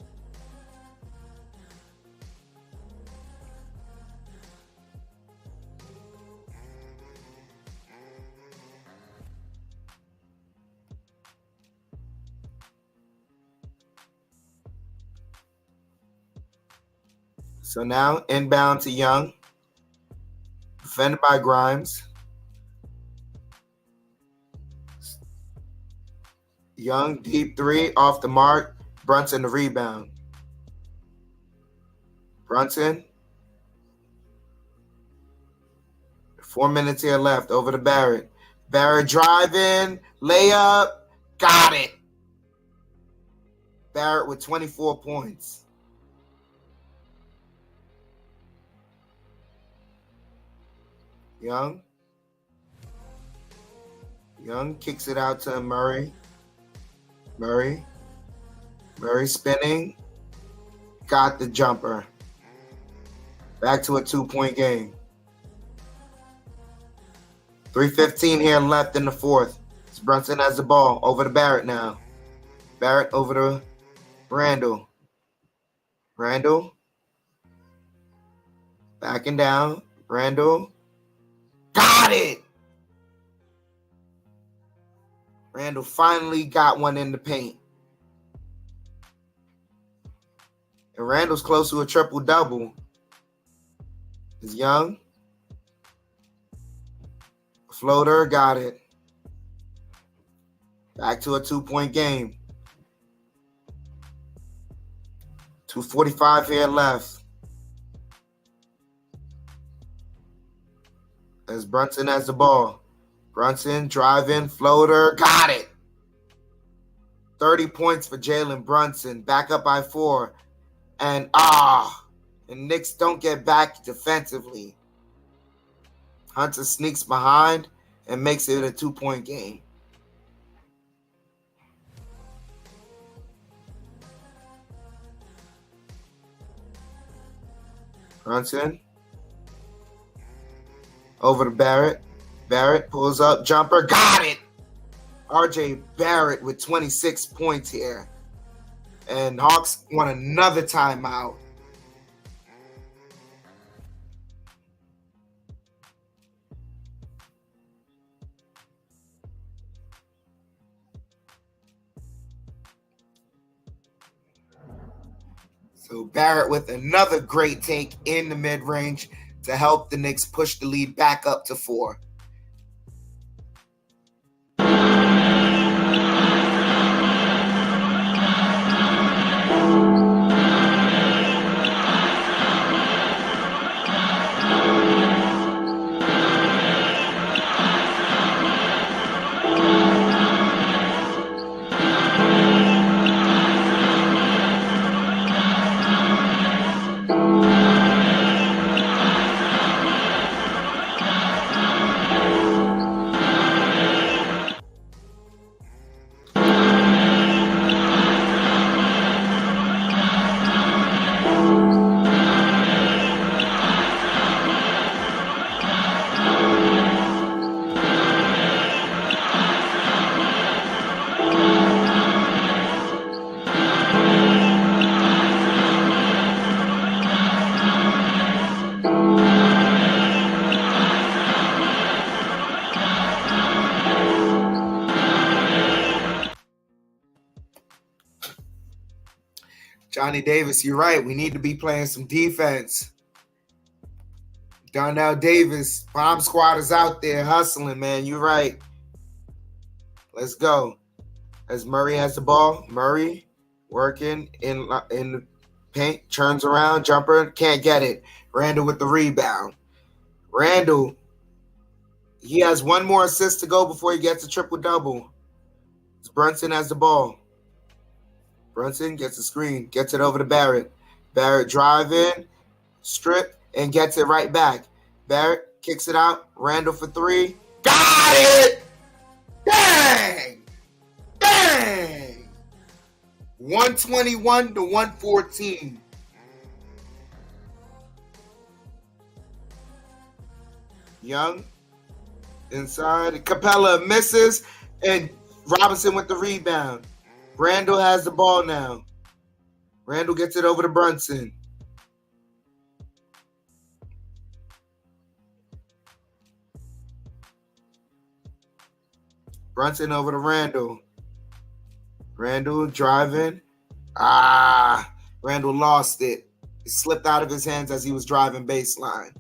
So now inbound to Young. Defended by Grimes. Young, deep 3, off the mark. Brunson the rebound. Brunson. 4 minutes here left. Over to Barrett. Barrett driving. Layup. Got it. Barrett with 24 points. Young kicks it out to Murray. Murray spinning. Got the jumper. Back to a 2-point game. 3:15 here left in the fourth. Brunson has the ball. Over to Barrett now. Barrett over to Randall. Randall. Backing down. Randall. Got it! Randall finally got one in the paint. And Randall's close to a triple-double. Is Young. Floater, got it. Back to a 2-point game. 2:45 here left. As Brunson has the ball. Brunson driving, floater, got it. 30 points for Jalen Brunson. Back up by 4. And Knicks don't get back defensively. Hunter sneaks behind and makes it a 2-point game. Brunson. Over to Barrett. Barrett pulls up, jumper, got it! RJ Barrett with 26 points here. And Hawks want another timeout. So Barrett with another great take in the mid-range to help the Knicks push the lead back up to 4. Johnny Davis, you're right. We need to be playing some defense. Darnell Davis, bomb squad is out there hustling, man. You're right. Let's go. As Murray has the ball, Murray working in the paint, turns around, jumper, can't get it. Randall with the rebound. Randall, he has one more assist to go before he gets a triple-double. Brunson has the ball. Brunson gets the screen, gets it over to Barrett. Barrett drive in, strip, and gets it right back. Barrett kicks it out. Randall for three. Got it! Dang! Dang! 121 to 114. Young inside. Capella misses, and Robinson with the rebound. Randall has the ball now. Randall gets it over to Brunson. Brunson over to Randall. Randall driving. Randall lost it. It slipped out of his hands as he was driving baseline.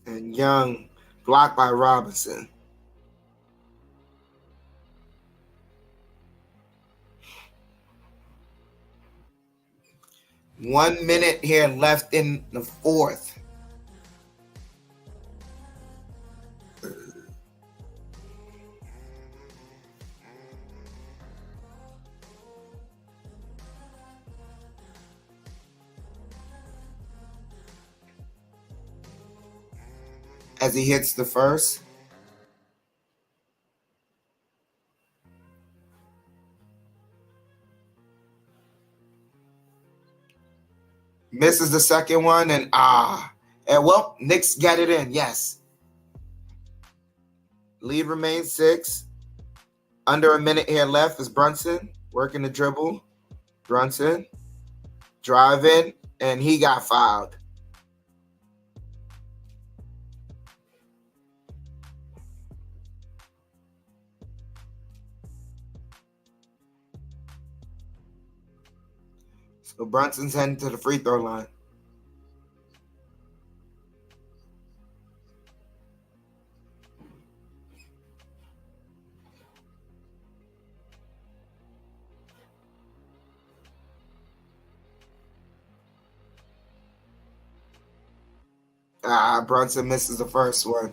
And Young blocked by Robinson. One minute here left in the fourth. As he hits the first. Misses the second one, and well, Knicks get it in, yes. Lead remains 6. Under a minute here left is Brunson working the dribble. Brunson driving, and he got fouled. So Brunson's heading to the free throw line. Brunson misses the first one.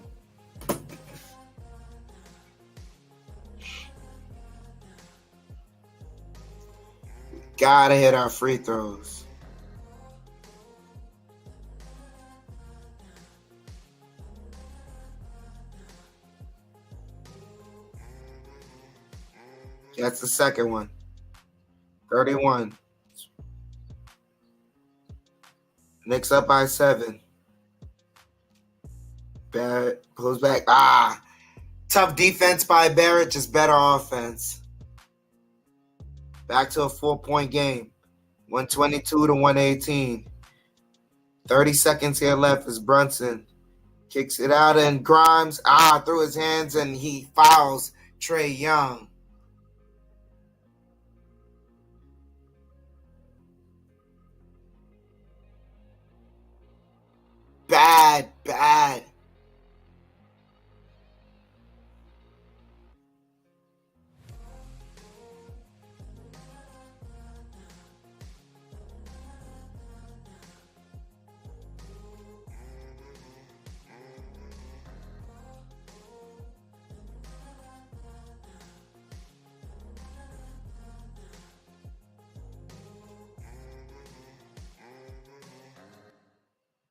Gotta hit our free throws. That's the second one. 31. Knicks up by 7. Barrett pulls back. Tough defense by Barrett, just better offense. Back to a 4-point game. 122 to 118. 30 seconds here left as Brunson kicks it out, and Grimes through his hands, and he fouls Trae Young. Bad.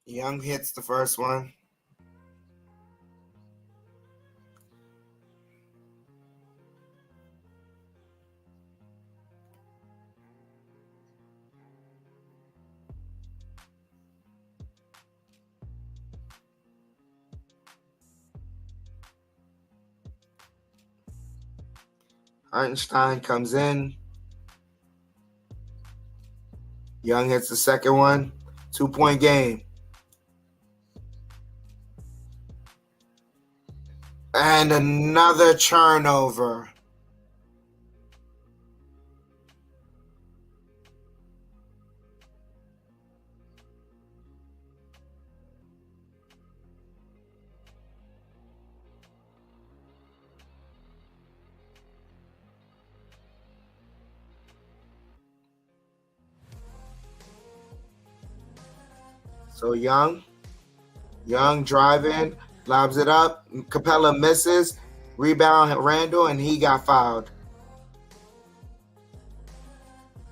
Young hits the first one. Einstein comes in. Young hits the second one. 2-point game. And another turnover. So Young driving, lobs it up. Capella misses. Rebound Randall, and he got fouled.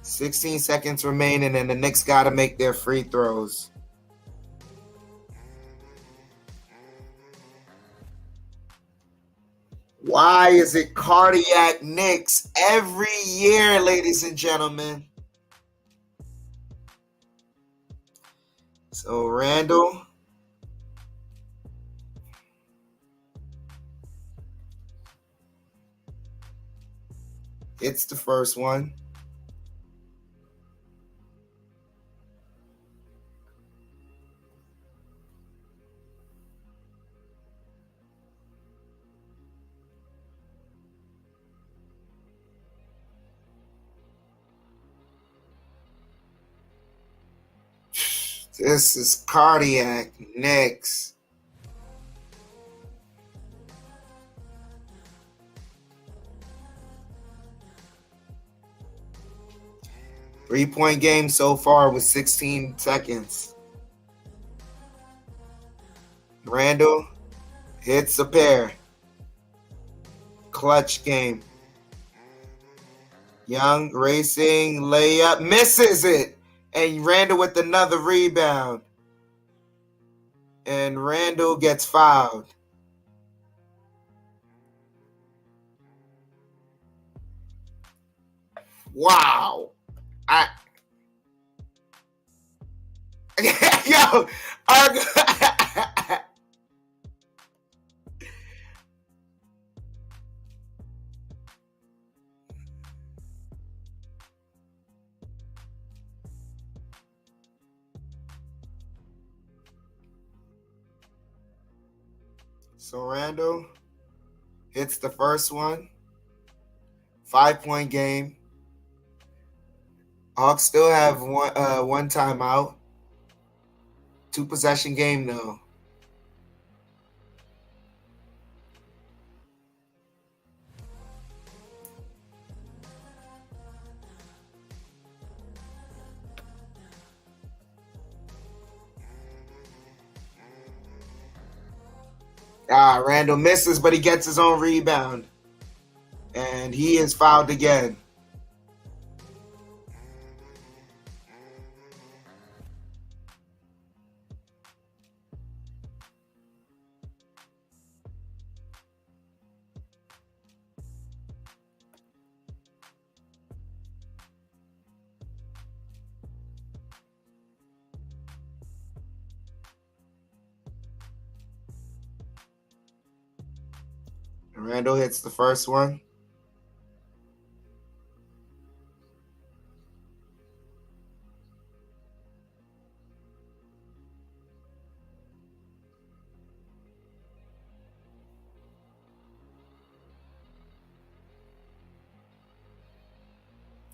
16 seconds remaining, and the Knicks got to make their free throws. Why is it cardiac Knicks every year, ladies and gentlemen? So Randall. Hits the first one. This is cardiac Knicks. Three-point game so far with 16 seconds. Randall hits a pair. Clutch game. Young racing, layup, misses it. And Randall with another rebound. And Randall gets fouled. Wow. Yo, so Randall hits the first one. 5-point game. Hawks still have one timeout. 2-possession game though. Randall misses, but he gets his own rebound. And he is fouled again. Randall hits the first one.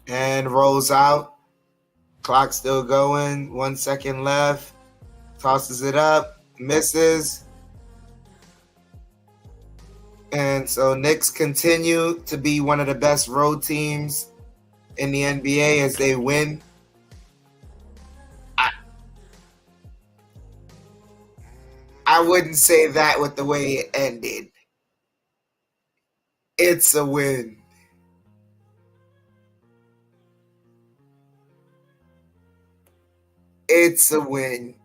And rolls out. Clock still going. 1 second left. Tosses it up. Misses. And so Knicks continue to be one of the best road teams in the NBA as they win. I wouldn't say that with the way it ended. It's a win. It's a win.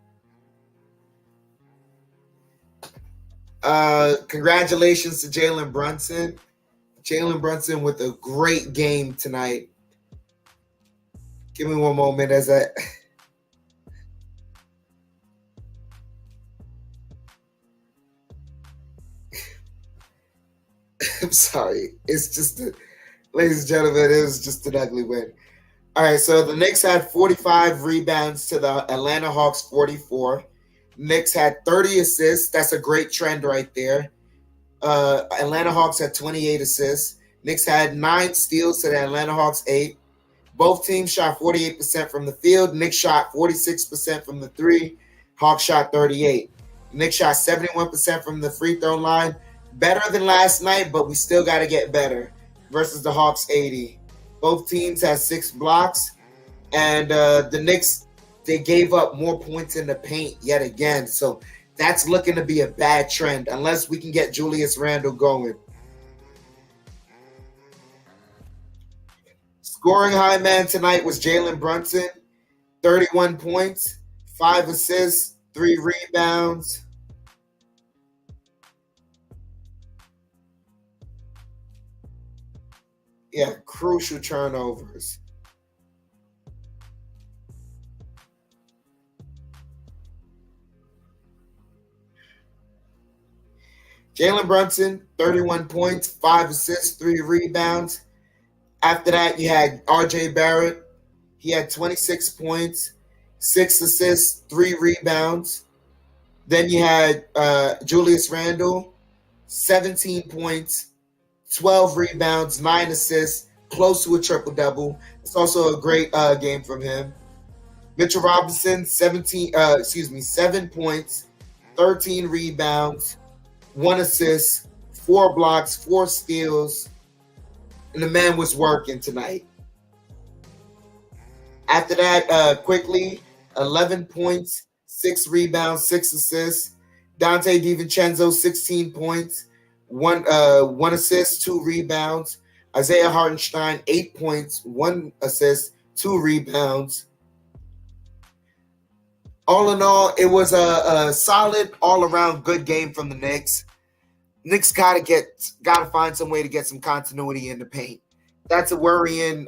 Congratulations to Jalen Brunson. Jalen Brunson with a great game tonight. Give me one moment as I'm sorry. It's just, ladies and gentlemen, it was just an ugly win. All right, so the Knicks had 45 rebounds to the Atlanta Hawks 44. Knicks had 30 assists. That's a great trend right there. Atlanta Hawks had 28 assists. Knicks had 9 steals to the Atlanta Hawks 8. Both teams shot 48% from the field. Knicks shot 46% from the 3. Hawks shot 38. Knicks shot 71% from the free throw line. Better than last night, but we still got to get better versus the Hawks 80. Both teams had 6 blocks. And the Knicks, they gave up more points in the paint yet again. So that's looking to be a bad trend unless we can get Julius Randle going. Scoring high man tonight was Jalen Brunson, 31 points, 5 assists, 3 rebounds. Yeah, crucial turnovers. Jalen Brunson, 31 points, 5 assists, 3 rebounds. After that, you had R.J. Barrett. He had 26 points, 6 assists, 3 rebounds. Then you had Julius Randle, 17 points, 12 rebounds, 9 assists, close to a triple-double. It's also a great game from him. Mitchell Robinson, 7 points, 13 rebounds, 1 assist, 4 blocks, 4 steals, and the man was working tonight. After that, quickly, 11 points, 6 rebounds, 6 assists. Dante DiVincenzo, 16 points, 1 assist, 2 rebounds. Isaiah Hartenstein, 8 points, 1 assist, 2 rebounds. All in all, it was a solid, all-around good game from the Knicks. Knicks gotta find some way to get some continuity in the paint. That's a worrying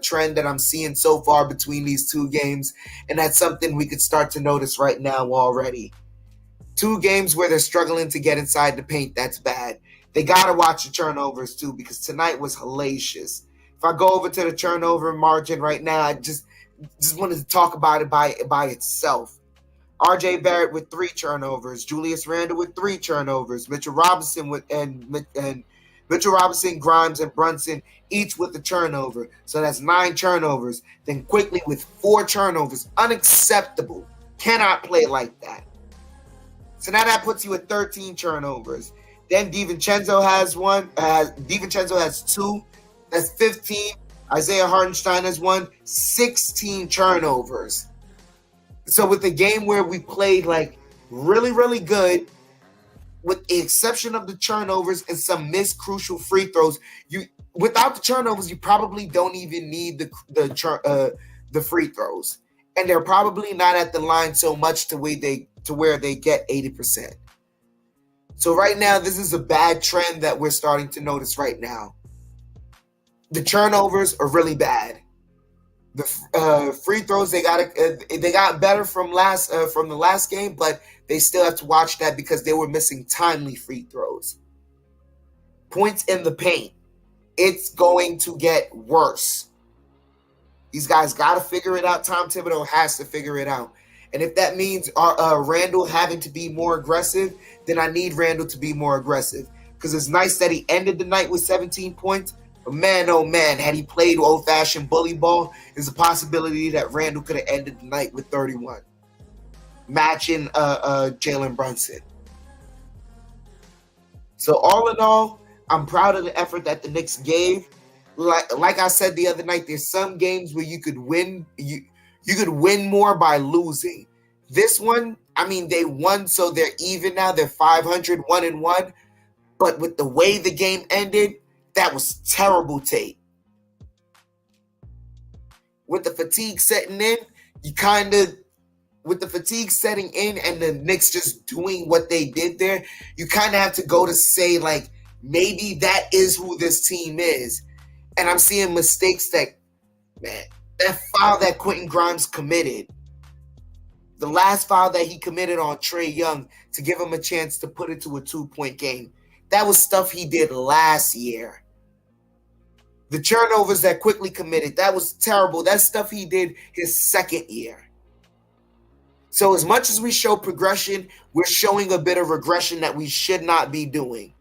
trend that I'm seeing so far between these 2 games, and that's something we could start to notice right now already. 2 games where they're struggling to get inside the paint, that's bad. They gotta watch the turnovers too, because tonight was hellacious. If I go over to the turnover margin right now, I just wanted to talk about it by itself. R.J. Barrett with 3 turnovers, Julius Randle with 3 turnovers, Mitchell Robinson, Grimes, and Brunson each with a turnover. So that's 9 turnovers. Then quickly with 4 turnovers, unacceptable. Cannot play like that. So now that puts you at 13 turnovers. Then DiVincenzo has 1. DiVincenzo has 2. That's 15. Isaiah Hartenstein has 1. 16 turnovers. So with the game where we played like really, really good, with the exception of the turnovers and some missed crucial free throws, without the turnovers, you probably don't even need the free throws, and they're probably not at the line so much to where they get 80%. So right now, this is a bad trend that we're starting to notice right now. The turnovers are really bad. The free throws they got better from the last game, but they still have to watch that because they were missing timely free throws. Points in the paint, it's going to get worse. These guys got to figure it out. Tom Thibodeau has to figure it out, and if that means Randle having to be more aggressive, then I need Randle to be more aggressive, because it's nice that he ended the night with 17 points. But man, oh man, had he played old-fashioned bully ball, there's a possibility that Randle could have ended the night with 31, matching Jalen Brunson. So all in all, I'm proud of the effort that the Knicks gave. Like I said the other night, there's some games where you could win. You could win more by losing. This one, I mean, they won, so they're even now. They're 500, 1-1. But with the way the game ended, that was terrible tape. With the fatigue setting in, with the fatigue setting in and the Knicks just doing what they did there, you kind of have to go to say, like, maybe that is who this team is. And I'm seeing mistakes that foul that Quentin Grimes committed, the last foul that he committed on Trae Young to give him a chance to put it to a 2-point game, that was stuff he did last year. The turnovers that quickly committed, that was terrible. That's stuff he did his second year. So as much as we show progression, we're showing a bit of regression that we should not be doing.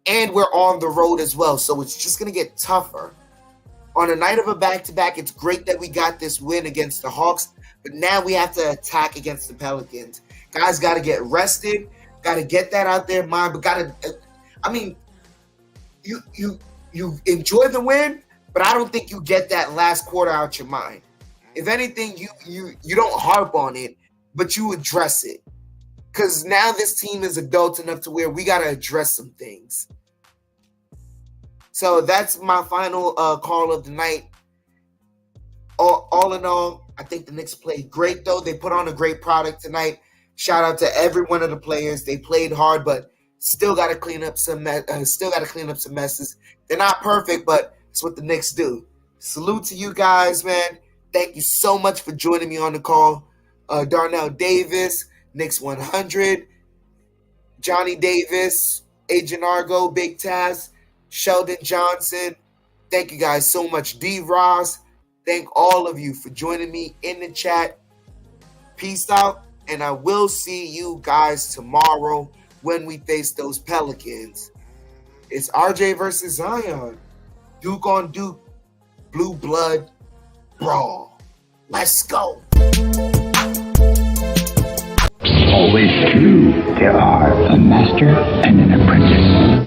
and we're on the road as well. So it's just going to get tougher. On a night of a back-to-back, it's great that we got this win against the Hawks, but now we have to attack against the Pelicans. Guys got to get rested, got to get that out their mind, but got to I mean, you enjoy the win, but I don't think you get that last quarter out your mind. If anything, you don't harp on it, but you address it. Because now this team is adult enough to where we got to address some things. So that's my final call of the night. All in all, I think the Knicks played great, though. They put on a great product tonight. Shout out to every one of the players. They played hard, but still got to clean up some messes. They're not perfect, but it's what the Knicks do. Salute to you guys, man. Thank you so much for joining me on the call. Darnell Davis, Knicks 100, Johnny Davis, Agent Argo, Big Taz, Sheldon Johnson. Thank you guys so much. D. Ross, thank all of you for joining me in the chat. Peace out, and I will see you guys tomorrow when we face those Pelicans. It's RJ versus Zion. Duke on Duke. Blue blood brawl. Let's go. Always true. There are a master and an apprentice.